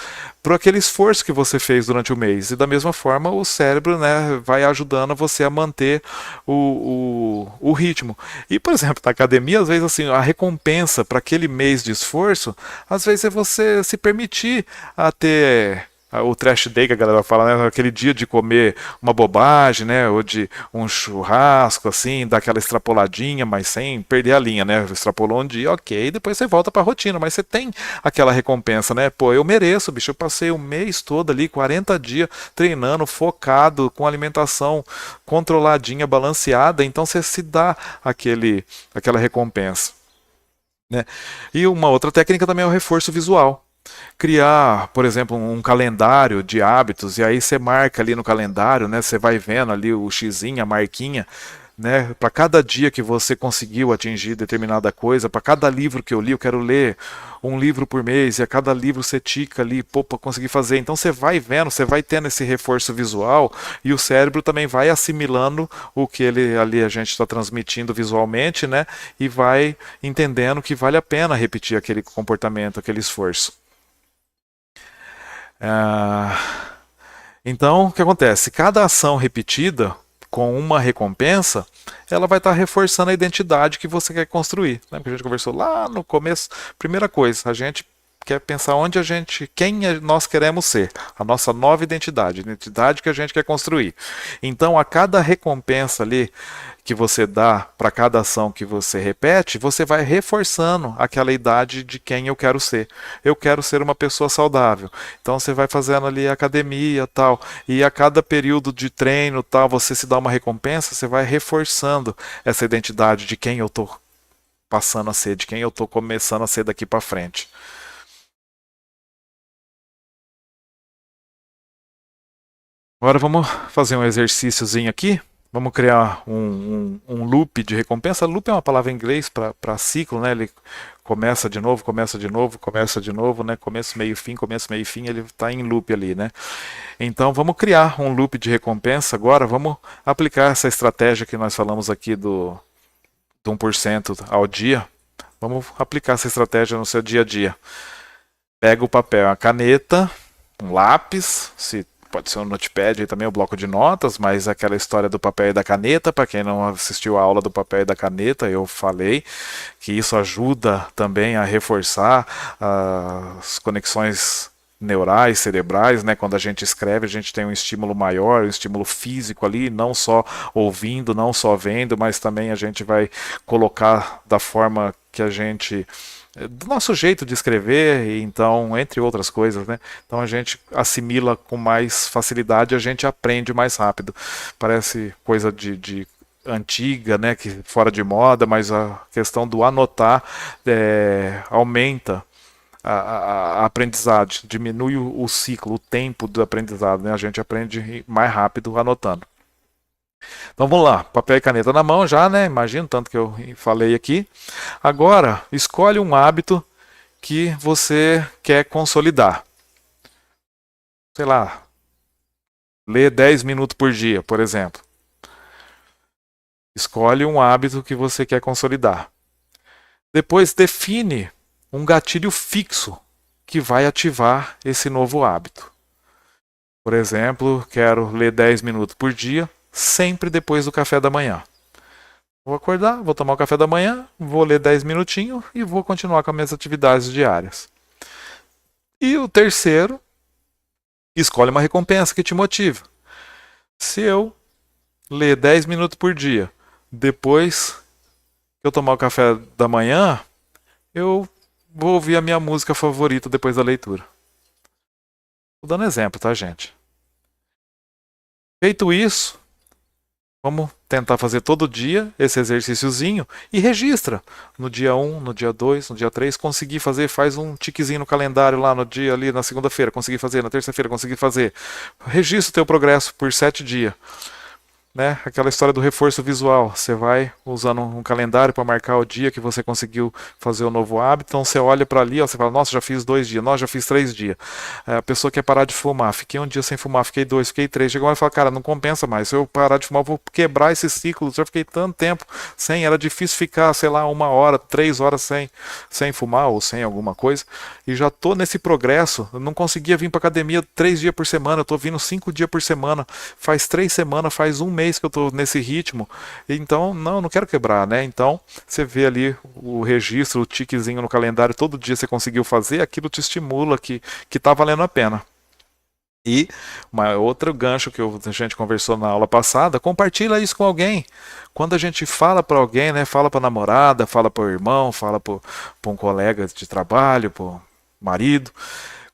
por aquele esforço que você fez durante o mês. E da mesma forma o cérebro, né, vai ajudando você a manter o ritmo. E, por exemplo, na academia, às vezes assim, a recompensa para aquele mês de esforço, às vezes é você se permitir a ter o trash day que a galera fala, né? Aquele dia de comer uma bobagem, né? Ou de um churrasco, assim, dar aquela extrapoladinha, mas sem perder a linha, né? Extrapolou um dia, ok, depois você volta pra rotina, mas você tem aquela recompensa, né? Pô, eu mereço, bicho, eu passei o mês todo ali, 40 dias, treinando, focado, com alimentação controladinha, balanceada, então você se dá aquela recompensa, né? E uma outra técnica também é o reforço visual. Criar, por exemplo, um calendário de hábitos, e aí você marca ali no calendário, né? Você vai vendo ali o xizinho, a marquinha, né? Para cada dia que você conseguiu atingir determinada coisa, para cada livro que eu li, eu quero ler um livro por mês, e a cada livro você tica ali, pô, para conseguir fazer. Então você vai vendo, você vai tendo esse reforço visual, e o cérebro também vai assimilando o que ele ali a gente está transmitindo visualmente, né? E vai entendendo que vale a pena repetir aquele comportamento, aquele esforço. Ah, então, o que acontece? Cada ação repetida com uma recompensa, ela vai estar reforçando a identidade que você quer construir. Lembra que a gente conversou lá no começo? Primeira coisa, a gente quer pensar onde quem nós queremos ser, a nossa nova identidade, a identidade que a gente quer construir. Então, a cada recompensa ali que você dá para cada ação que você repete, você vai reforçando aquela idade de quem eu quero ser. Eu quero ser uma pessoa saudável. Então você vai fazendo ali academia, tal, e a cada período de treino, tal, você se dá uma recompensa, você vai reforçando essa identidade de quem eu estou passando a ser, de quem eu estou começando a ser daqui para frente. Agora vamos fazer um exercíciozinho aqui. Vamos criar um loop de recompensa. Loop é uma palavra em inglês para ciclo, né? Ele começa de novo, começa de novo, começa de novo, né? Começo, meio, fim, ele está em loop ali, né? Então vamos criar um loop de recompensa agora. Vamos aplicar essa estratégia que nós falamos aqui do 1% ao dia. Vamos aplicar essa estratégia no seu dia a dia. Pega o papel, a caneta um lápis, se pode ser um notepad e também o bloco de notas, mas aquela história do papel e da caneta, para quem não assistiu a aula do papel e da caneta, eu falei que isso ajuda também a reforçar as conexões neurais, cerebrais, né? Quando a gente escreve, a gente tem um estímulo maior, um estímulo físico ali, não só ouvindo, não só vendo, mas também a gente vai colocar da forma que a gente do nosso jeito de escrever, e então, entre outras coisas, né? Então a gente assimila com mais facilidade, a gente aprende mais rápido. Parece coisa de antiga, né? Que fora de moda, mas a questão do anotar aumenta a aprendizagem, diminui o ciclo, o tempo do aprendizado, né? A gente aprende mais rápido anotando. Então vamos lá, papel e caneta na mão já, né? Imagino tanto que eu falei aqui. Agora, escolhe um hábito que você quer consolidar. Sei lá, ler 10 minutos por dia, por exemplo. Escolhe um hábito que você quer consolidar. Depois define um gatilho fixo que vai ativar esse novo hábito. Por exemplo, quero ler 10 minutos por dia, sempre depois do café da manhã. Vou acordar, vou tomar o café da manhã, vou ler 10 minutinhos e vou continuar com as minhas atividades diárias. E o terceiro, escolhe uma recompensa que te motive. Se eu ler 10 minutos por dia, depois que eu tomar o café da manhã, eu vou ouvir a minha música favorita depois da leitura. Estou dando exemplo, tá, gente? Feito isso, vamos tentar fazer todo dia esse exercíciozinho e registra. No dia 1, no dia 2, no dia 3, consegui fazer, faz um tiquezinho no calendário lá no dia ali na segunda-feira, consegui fazer, na terça-feira consegui fazer. Registra o teu progresso por 7 dias. Né? Aquela história do reforço visual. Você vai usando um calendário para marcar o dia que você conseguiu fazer o novo hábito. Então você olha para ali, ó, você fala, nossa, já fiz 2 dias, nossa, já fiz 3 dias. A pessoa quer parar de fumar. Fiquei um dia sem fumar, fiquei 2, fiquei 3. Chegou uma hora e fala, cara, não compensa mais. Se eu parar de fumar, eu vou quebrar esse ciclo. Já fiquei tanto tempo sem. Era difícil ficar, sei lá, 1 hora, 3 horas sem fumar ou sem alguma coisa. E já tô nesse progresso. Eu não conseguia vir para academia 3 dias por semana. Eu tô vindo 5 dias por semana. Faz 3 semanas, faz um mês que eu tô nesse ritmo, então não quero quebrar, né? Então você vê ali o registro, o tiquezinho no calendário, todo dia você conseguiu fazer, aquilo te estimula que tá valendo a pena. E uma outro gancho que a gente conversou na aula passada, compartilha isso com alguém. Quando a gente fala para alguém, né? Fala para namorada, fala para o irmão, fala para um colega de trabalho, para o marido.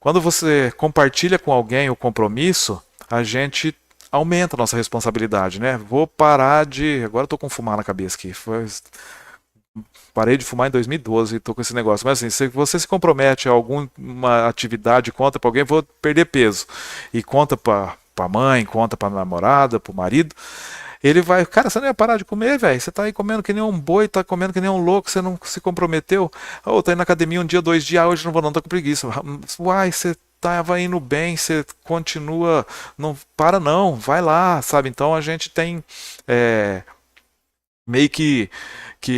Quando você compartilha com alguém o compromisso, a gente aumenta a nossa responsabilidade, né? Vou parar de... Agora eu tô com fumar na cabeça aqui. Parei de fumar em 2012 e tô com esse negócio. Mas assim, se você se compromete a alguma atividade, conta para alguém, vou perder peso. E conta para a mãe, conta para a namorada, para o marido. Ele vai, cara, você não ia parar de comer, velho. Você tá aí comendo que nem um boi, tá comendo que nem um louco, você não se comprometeu. Ou tá indo na academia um dia, 2 dias, hoje não vou não, tô com preguiça. Uai, você tava indo bem, você continua, não para não, vai lá, sabe? Então a gente tem meio que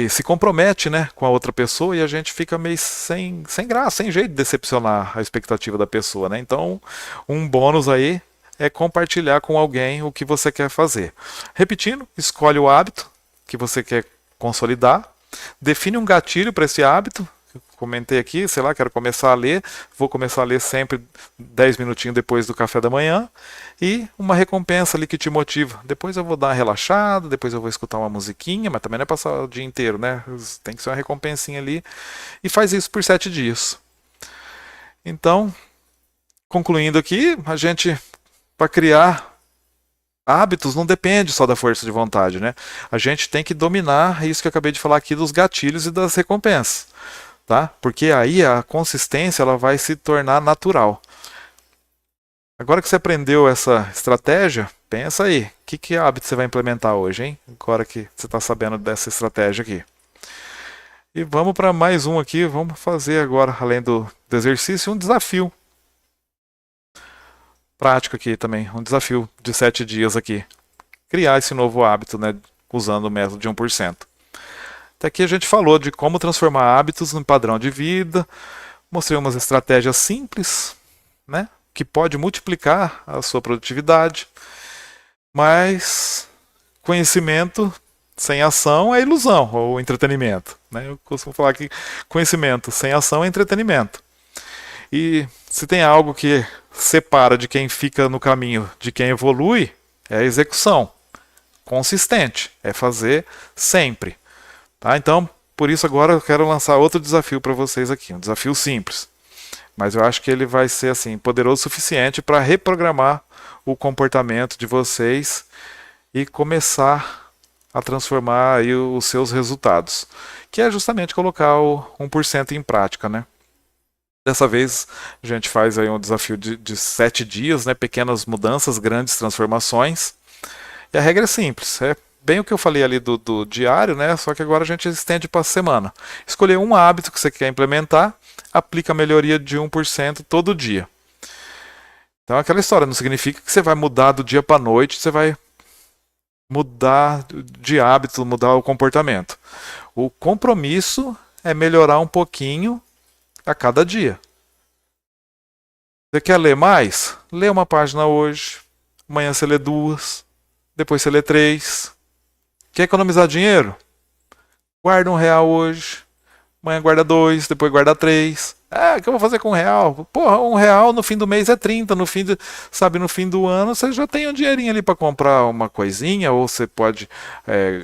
se compromete, né, com a outra pessoa e a gente fica meio sem graça, sem jeito de decepcionar a expectativa da pessoa, né? Então um bônus aí é compartilhar com alguém o que você quer fazer. Repetindo, escolhe o hábito que você quer consolidar, define um gatilho para esse hábito. Comentei aqui, sei lá, quero começar a ler, vou começar a ler sempre 10 minutinhos depois do café da manhã e uma recompensa ali que te motiva. Depois eu vou dar uma relaxada, depois eu vou escutar uma musiquinha, mas também não é passar o dia inteiro, né? Tem que ser uma recompensinha ali e faz isso por 7 dias. Então, concluindo aqui, a gente, para criar hábitos, não depende só da força de vontade, né? A gente tem que dominar isso que eu acabei de falar aqui dos gatilhos e das recompensas. Tá? Porque aí a consistência ela vai se tornar natural. Agora que você aprendeu essa estratégia, pensa aí, que hábito você vai implementar hoje, hein? Agora que você está sabendo dessa estratégia aqui. E vamos para mais um aqui, vamos fazer agora, além do exercício, um desafio. Prático aqui também, um desafio de 7 dias aqui. Criar esse novo hábito, né, usando o método de 1%. Até aqui a gente falou de como transformar hábitos em padrão de vida, mostrei umas estratégias simples, né? que pode multiplicar a sua produtividade, mas conhecimento sem ação é ilusão ou entretenimento, né? Eu costumo falar que conhecimento sem ação é entretenimento. E se tem algo que separa de quem fica no caminho de quem evolui, é a execução consistente, é fazer sempre. Tá? Então, por isso agora eu quero lançar outro desafio para vocês aqui, um desafio simples. Mas eu acho que ele vai ser assim poderoso o suficiente para reprogramar o comportamento de vocês e começar a transformar aí os seus resultados, que é justamente colocar o 1% em prática, né? Dessa vez a gente faz aí um desafio de 7 dias, né? Pequenas mudanças, grandes transformações. E a regra é simples, é bem o que eu falei ali do diário, né? Só que agora a gente estende para a semana. Escolher um hábito que você quer implementar, aplica a melhoria de 1% todo dia. Então aquela história, não significa que você vai mudar do dia para a noite, você vai mudar de hábito, mudar o comportamento. O compromisso é melhorar um pouquinho a cada dia. Você quer ler mais? Lê uma página hoje, amanhã você lê 2, depois você lê 3. Quer economizar dinheiro? Guarda R$ 1 hoje, amanhã guarda 2, depois guarda 3. O que eu vou fazer com R$ 1? Porra, R$ 1 no fim do mês é 30, no fim do ano você já tem um dinheirinho ali para comprar uma coisinha, ou você pode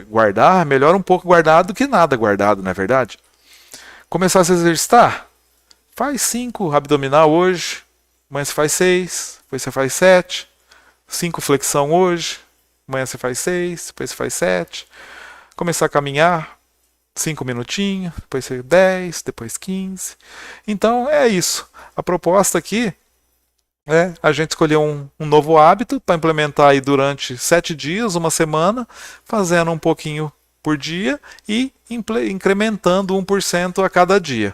guardar, melhor um pouco guardado do que nada guardado, não é verdade? Começar a se exercitar? Faz 5 abdominal hoje, amanhã você faz 6, depois você faz 7, 5 flexão hoje, amanhã você faz 6, depois você faz 7. Começar a caminhar, 5 minutinhos, depois 10, depois 15. Então é isso. A proposta aqui é a gente escolher um novo hábito para implementar aí durante 7 dias, uma semana, fazendo um pouquinho por dia e incrementando 1% a cada dia,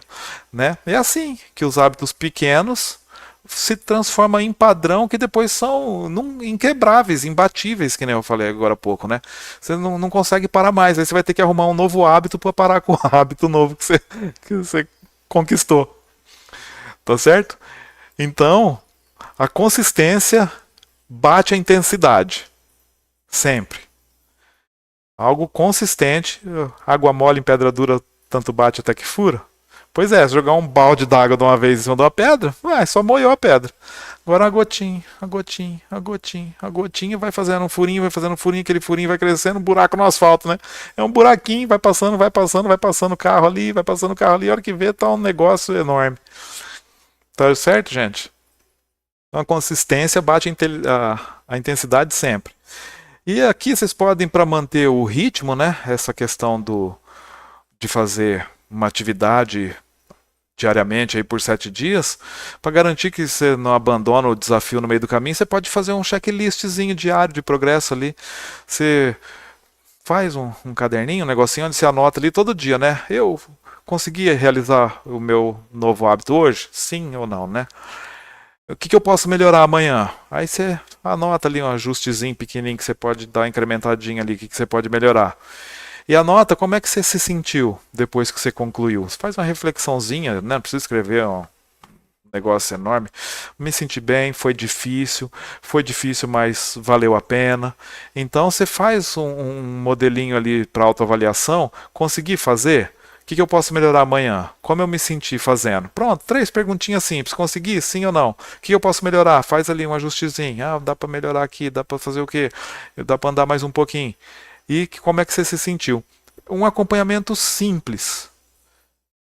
né? É assim que os hábitos pequenos se transformam em padrão, que depois são inquebráveis, imbatíveis, que nem eu falei agora há pouco, né? Você não consegue parar mais, aí você vai ter que arrumar um novo hábito para parar com o hábito novo que você conquistou. Tá certo? Então, a consistência bate a intensidade. Sempre. Algo consistente, água mole em pedra dura, tanto bate até que fura. Pois é, se jogar um balde d'água de uma vez em cima de uma pedra, só molhou a pedra. Agora uma gotinha, a gotinha, a gotinha, a gotinha, vai fazendo um furinho, aquele furinho vai crescendo, um buraco no asfalto, né? É um buraquinho, vai passando o carro ali, a hora que vê tá um negócio enorme. Tá certo, gente? Então a consistência bate a intensidade sempre. E aqui vocês podem, para manter o ritmo, né? Essa questão de fazer uma atividade diariamente aí por 7 dias, para garantir que você não abandona o desafio no meio do caminho, você pode fazer um checklistzinho diário de progresso ali. Você faz um caderninho, um negocinho onde você anota ali todo dia, né? Eu consegui realizar o meu novo hábito hoje? Sim ou não, né? O que eu posso melhorar amanhã? Aí você anota ali um ajustezinho pequenininho que você pode dar uma incrementadinha ali, que você pode melhorar. E anota como é que você se sentiu depois que você concluiu. Você faz uma reflexãozinha, né? Não precisa escrever um negócio enorme. Me senti bem, foi difícil, mas valeu a pena. Então você faz um modelinho ali para autoavaliação. Consegui fazer? O que eu posso melhorar amanhã? Como eu me senti fazendo? Pronto, 3 perguntinhas simples. Consegui? Sim ou não? O que eu posso melhorar? Faz ali um ajustezinho. Dá para melhorar aqui, dá para fazer o quê? Dá para andar mais um pouquinho. E como é que você se sentiu? Um acompanhamento simples,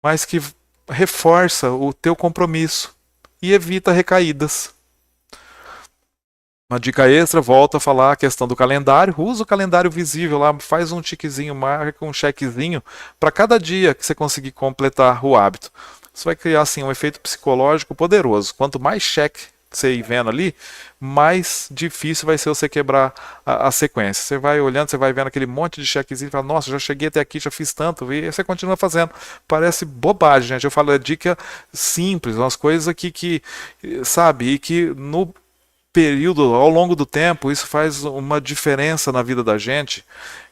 mas que reforça o teu compromisso e evita recaídas. Uma dica extra, volto a falar a questão do calendário. Usa o calendário visível lá, faz um tiquezinho, marca um checkzinho para cada dia que você conseguir completar o hábito. Isso vai criar assim, um efeito psicológico poderoso. Quanto mais check você ir vendo ali, mais difícil vai ser você quebrar a sequência. Você vai olhando, você vai vendo aquele monte de checkzinho e fala, nossa, já cheguei até aqui, já fiz tanto, e você continua fazendo. Parece bobagem, gente. Eu falo, é dica simples, umas coisas aqui que, sabe, e que no período, ao longo do tempo, isso faz uma diferença na vida da gente,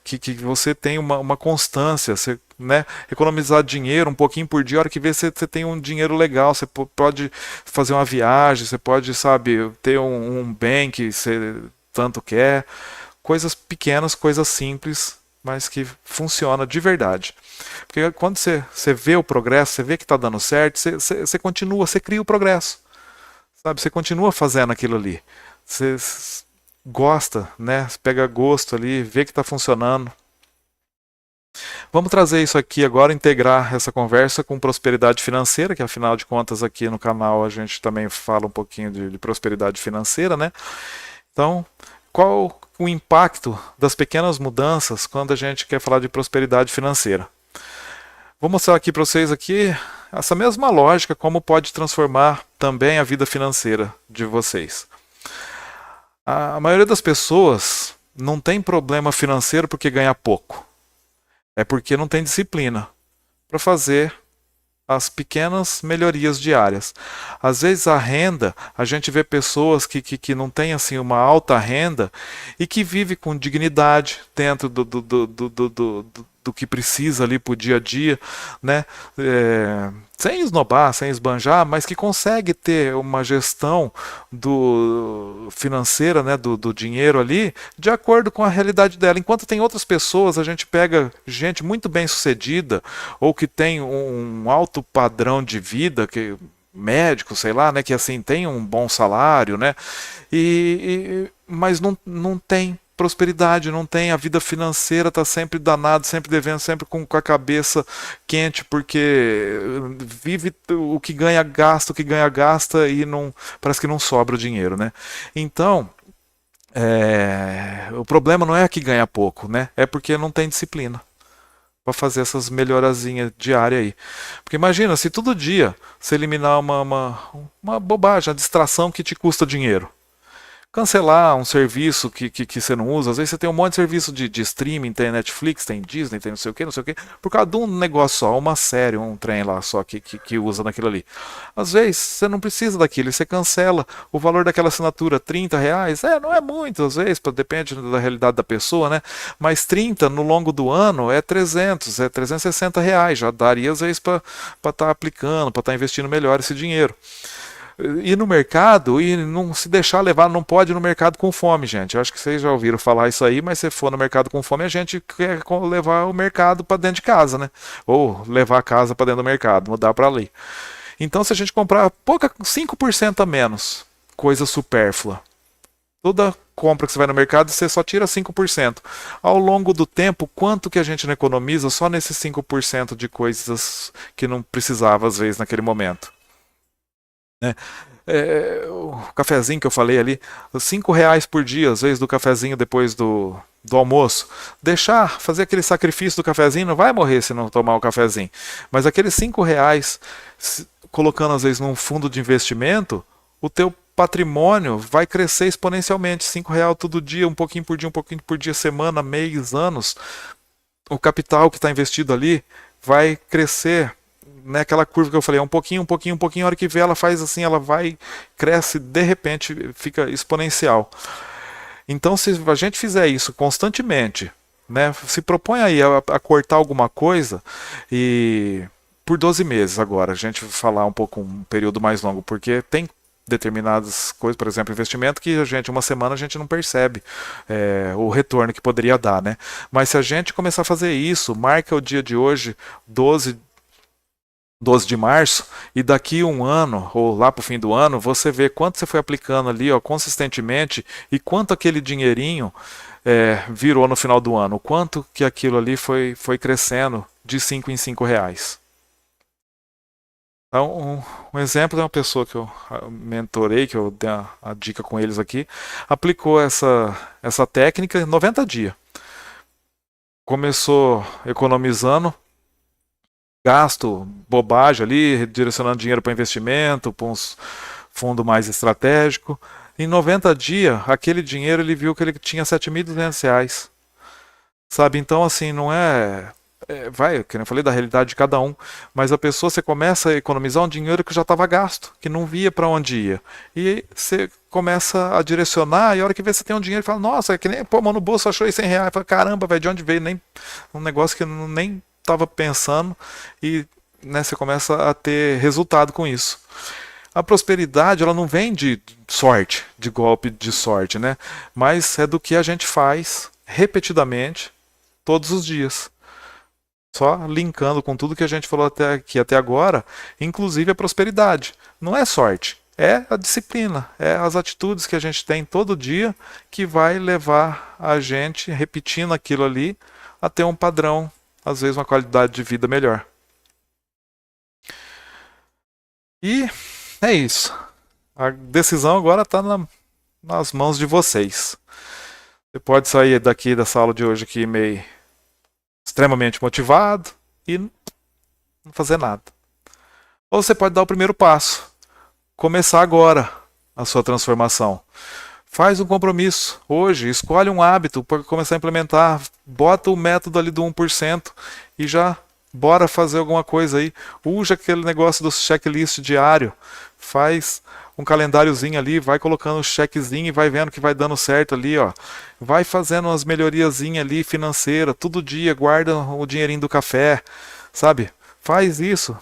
que você tem uma constância, você né? Economizar dinheiro um pouquinho por dia, a hora que vê você tem um dinheiro legal, você pode fazer uma viagem, você pode, sabe, ter um bem que você tanto quer. Coisas pequenas, coisas simples, mas que funciona de verdade. Porque quando você vê o progresso, você vê que está dando certo, você continua, você cria o progresso. Sabe, você continua fazendo aquilo ali. Você gosta, né? Você pega gosto ali, vê que está funcionando. Vamos trazer isso aqui agora, integrar essa conversa com prosperidade financeira, que afinal de contas aqui no canal a gente também fala um pouquinho de prosperidade financeira, né? Então, qual o impacto das pequenas mudanças quando a gente quer falar de prosperidade financeira? Vou mostrar aqui para vocês aqui essa mesma lógica, como pode transformar também a vida financeira de vocês. A maioria das pessoas não tem problema financeiro porque ganha pouco. É porque não tem disciplina para fazer as pequenas melhorias diárias. Às vezes a renda, a gente vê pessoas que não têm assim uma alta renda e que vive com dignidade dentro do que precisa ali para o dia a dia, né? Sem esnobar, sem esbanjar, mas que consegue ter uma gestão financeira, né, do dinheiro ali, de acordo com a realidade dela. Enquanto tem outras pessoas, a gente pega gente muito bem sucedida, ou que tem um alto padrão de vida, que médico, sei lá, né, que assim tem um bom salário, né, mas não tem prosperidade, não tem, a vida financeira está sempre danado, sempre devendo, sempre com a cabeça quente, porque vive o que ganha gasta, o que ganha gasta e não, parece que não sobra o dinheiro, né? Então, o problema não é que ganha pouco, né? É porque não tem disciplina para fazer essas melhorazinhas diárias aí. Porque imagina, se todo dia você eliminar uma bobagem, a distração que te custa dinheiro, cancelar um serviço que você não usa. Às vezes você tem um monte de serviço de streaming, tem Netflix, tem Disney, tem não sei o que, não sei o que, por causa de um negócio só, uma série, um trem lá só que usa naquilo ali. Às vezes você não precisa daquilo, você cancela o valor daquela assinatura, R$ 30, não é muito, às vezes, depende da realidade da pessoa, né? Mas 30 no longo do ano é 300, é R$ 360, já daria às vezes para estar aplicando, para estar investindo melhor esse dinheiro. Ir no mercado e não se deixar levar, não pode ir no mercado com fome, gente. Eu acho que vocês já ouviram falar isso aí, mas se for no mercado com fome, a gente quer levar o mercado para dentro de casa, né? Ou levar a casa para dentro do mercado, mudar para ali. Então, se a gente comprar 5% a menos, coisa supérflua, toda compra que você vai no mercado, você só tira 5%. Ao longo do tempo, quanto que a gente não economiza só nesses 5% de coisas que não precisava, às vezes, naquele momento? Né? O cafezinho que eu falei ali, R$ 5 por dia, às vezes, do cafezinho depois do almoço. Deixar, fazer aquele sacrifício do cafezinho, não vai morrer se não tomar o cafezinho. Mas aqueles R$ 5, colocando às vezes num fundo de investimento, o teu patrimônio vai crescer exponencialmente. R$ 5 todo dia, um pouquinho por dia, semana, mês, anos. O capital que está investido ali vai crescer, né, aquela curva que eu falei, um pouquinho, a hora que vê ela faz assim, ela vai, cresce, de repente fica exponencial. Então, se a gente fizer isso constantemente, né, se propõe aí a cortar alguma coisa e por 12 meses agora, a gente vai falar um pouco um período mais longo, porque tem determinadas coisas, por exemplo, investimento que uma semana a gente não percebe o retorno que poderia dar, né? Mas se a gente começar a fazer isso, marca o dia de hoje, 12 de março, e daqui um ano, ou lá para o fim do ano, você vê quanto você foi aplicando ali, ó, consistentemente, e quanto aquele dinheirinho virou no final do ano, o quanto que aquilo ali foi crescendo de 5 em 5 reais. Então, um exemplo de uma pessoa que eu mentorei, que eu dei a dica com eles aqui, aplicou essa técnica em 90 dias. Começou economizando, gasto, bobagem ali, direcionando dinheiro para investimento, para uns fundo mais estratégico. Em 90 dias, aquele dinheiro ele viu que ele tinha R$ 7.200. Sabe? Então, assim, não vai, que eu falei da realidade de cada um, mas a pessoa, você começa a economizar um dinheiro que já estava gasto, que não via para onde ia. E você começa a direcionar, e a hora que vê você tem um dinheiro, fala, nossa, é que nem pô, mão no bolso, achou aí R$ 100. Fala, caramba, velho, de onde veio? Nem um negócio que nem estava pensando e, né, você começa a ter resultado com isso. A prosperidade, ela não vem de sorte, de golpe de sorte, né? Mas é do que a gente faz repetidamente todos os dias. Só linkando com tudo que a gente falou até aqui até agora, inclusive a prosperidade. Não é sorte, é a disciplina, é as atitudes que a gente tem todo dia que vai levar a gente, repetindo aquilo ali, a ter um padrão, às vezes uma qualidade de vida melhor. E é isso. A decisão agora está nas mãos de vocês. Você pode sair daqui dessa aula de hoje aqui meio extremamente motivado e não fazer nada. Ou você pode dar o primeiro passo. Começar agora a sua transformação. Faz um compromisso hoje, escolhe um hábito para começar a implementar, bota o método ali do 1% e já bora fazer alguma coisa aí. Usa aquele negócio do checklist diário, faz um calendáriozinho ali, vai colocando o checkzinho e vai vendo que vai dando certo ali, ó. Vai fazendo umas melhoriazinhas ali financeira, todo dia guarda o dinheirinho do café, sabe? Faz isso.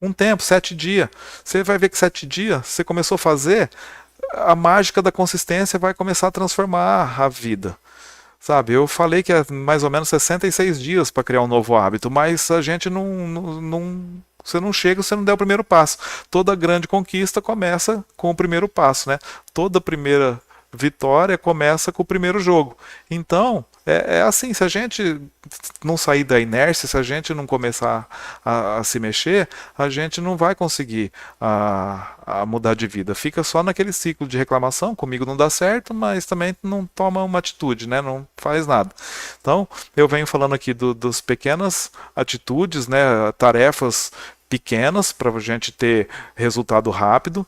Um tempo, 7 dias. Você vai ver que 7 dias, você começou a fazer, a mágica da consistência vai começar a transformar a vida. Sabe, eu falei que é mais ou menos 66 dias para criar um novo hábito, mas a gente você não chega se você não der o primeiro passo. Toda grande conquista começa com o primeiro passo, né? Toda primeira vitória começa com o primeiro jogo. Então, é assim, se a gente não sair da inércia, se a gente não começar a se mexer, a gente não vai conseguir a mudar de vida. Fica só naquele ciclo de reclamação, comigo não dá certo, mas também não toma uma atitude, né? Não faz nada. Então, eu venho falando aqui dos pequenas atitudes, né? Tarefas pequenas para a gente ter resultado rápido.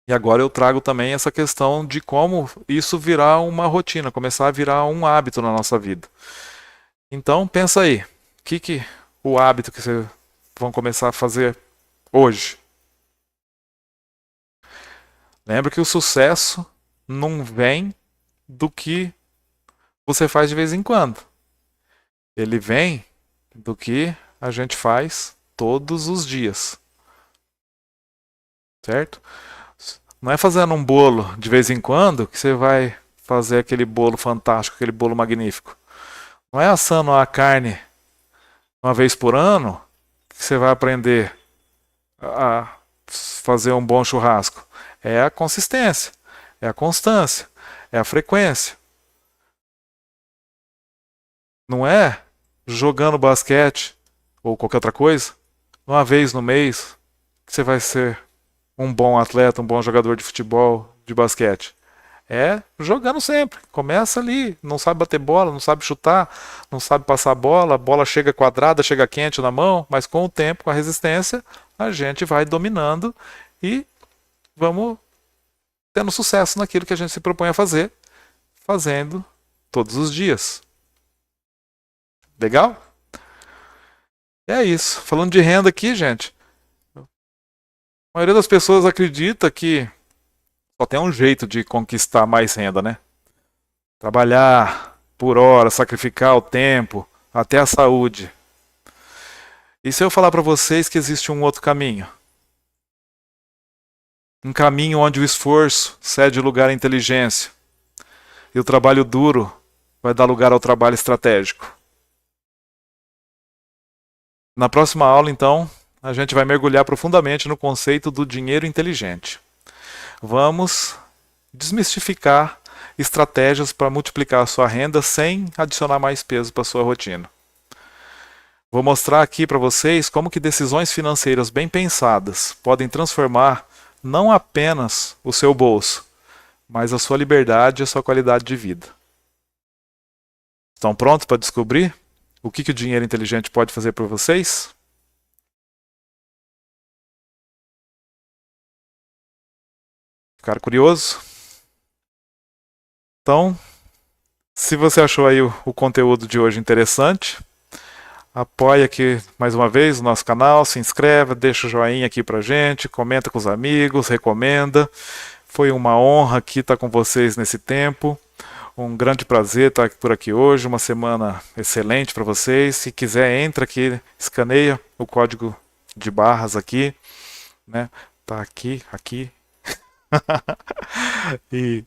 E agora eu trago também essa questão de como isso virar uma rotina, começar a virar um hábito na nossa vida. Então, pensa aí, o hábito que vocês vão começar a fazer hoje? Lembra que o sucesso não vem do que você faz de vez em quando. Ele vem do que a gente faz todos os dias. Certo? Não é fazendo um bolo de vez em quando que você vai fazer aquele bolo fantástico, aquele bolo magnífico. Não é assando a carne uma vez por ano que você vai aprender a fazer um bom churrasco. É a consistência, é a constância, é a frequência. Não é jogando basquete ou qualquer outra coisa uma vez no mês que você vai ser um bom atleta, um bom jogador de futebol, de basquete. É jogando sempre. Começa ali, não sabe bater bola, não sabe chutar, não sabe passar a bola chega quadrada, chega quente na mão, mas com o tempo, com a resistência, a gente vai dominando e vamos tendo sucesso naquilo que a gente se propõe a fazer, fazendo todos os dias. Legal? É isso. Falando de renda aqui, gente, a maioria das pessoas acredita que só tem um jeito de conquistar mais renda, né? Trabalhar por hora, sacrificar o tempo, até a saúde. E se eu falar para vocês que existe um outro caminho? Um caminho onde o esforço cede lugar à inteligência e o trabalho duro vai dar lugar ao trabalho estratégico. Na próxima aula, então, a gente vai mergulhar profundamente no conceito do dinheiro inteligente. Vamos desmistificar estratégias para multiplicar a sua renda sem adicionar mais peso para a sua rotina. Vou mostrar aqui para vocês como que decisões financeiras bem pensadas podem transformar não apenas o seu bolso, mas a sua liberdade e a sua qualidade de vida. Estão prontos para descobrir o que o dinheiro inteligente pode fazer por vocês? Ficaram curioso? Então, se você achou aí o conteúdo de hoje interessante, apoie aqui mais uma vez o nosso canal, se inscreva, deixa o joinha aqui pra gente, comenta com os amigos, recomenda. Foi uma honra aqui estar com vocês nesse tempo. Um grande prazer estar por aqui hoje, uma semana excelente para vocês. Se quiser, entra aqui, escaneia o código de barras aqui, né? Tá aqui. E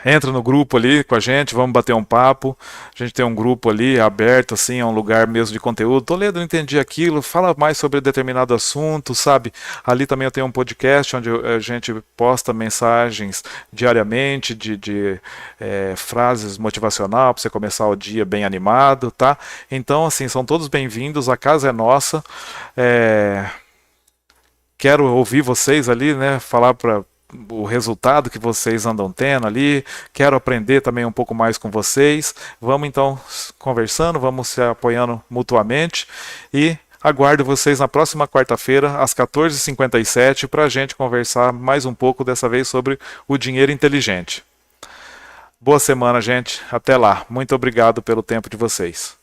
entra no grupo ali com a gente, vamos bater um papo. A gente tem um grupo ali aberto, assim, é um lugar mesmo de conteúdo. Toledo, não entendi aquilo, fala mais sobre determinado assunto, sabe? Ali também eu tenho um podcast onde a gente posta mensagens diariamente de frases motivacional para você começar o dia bem animado, tá? Então, assim, são todos bem-vindos, a casa é nossa. Quero ouvir vocês ali, né? Falar para o resultado que vocês andam tendo ali. Quero aprender também um pouco mais com vocês. Vamos então conversando, vamos se apoiando mutuamente e aguardo vocês na próxima quarta-feira, às 14h57, para a gente conversar mais um pouco, dessa vez sobre o dinheiro inteligente. Boa semana, gente. Até lá. Muito obrigado pelo tempo de vocês.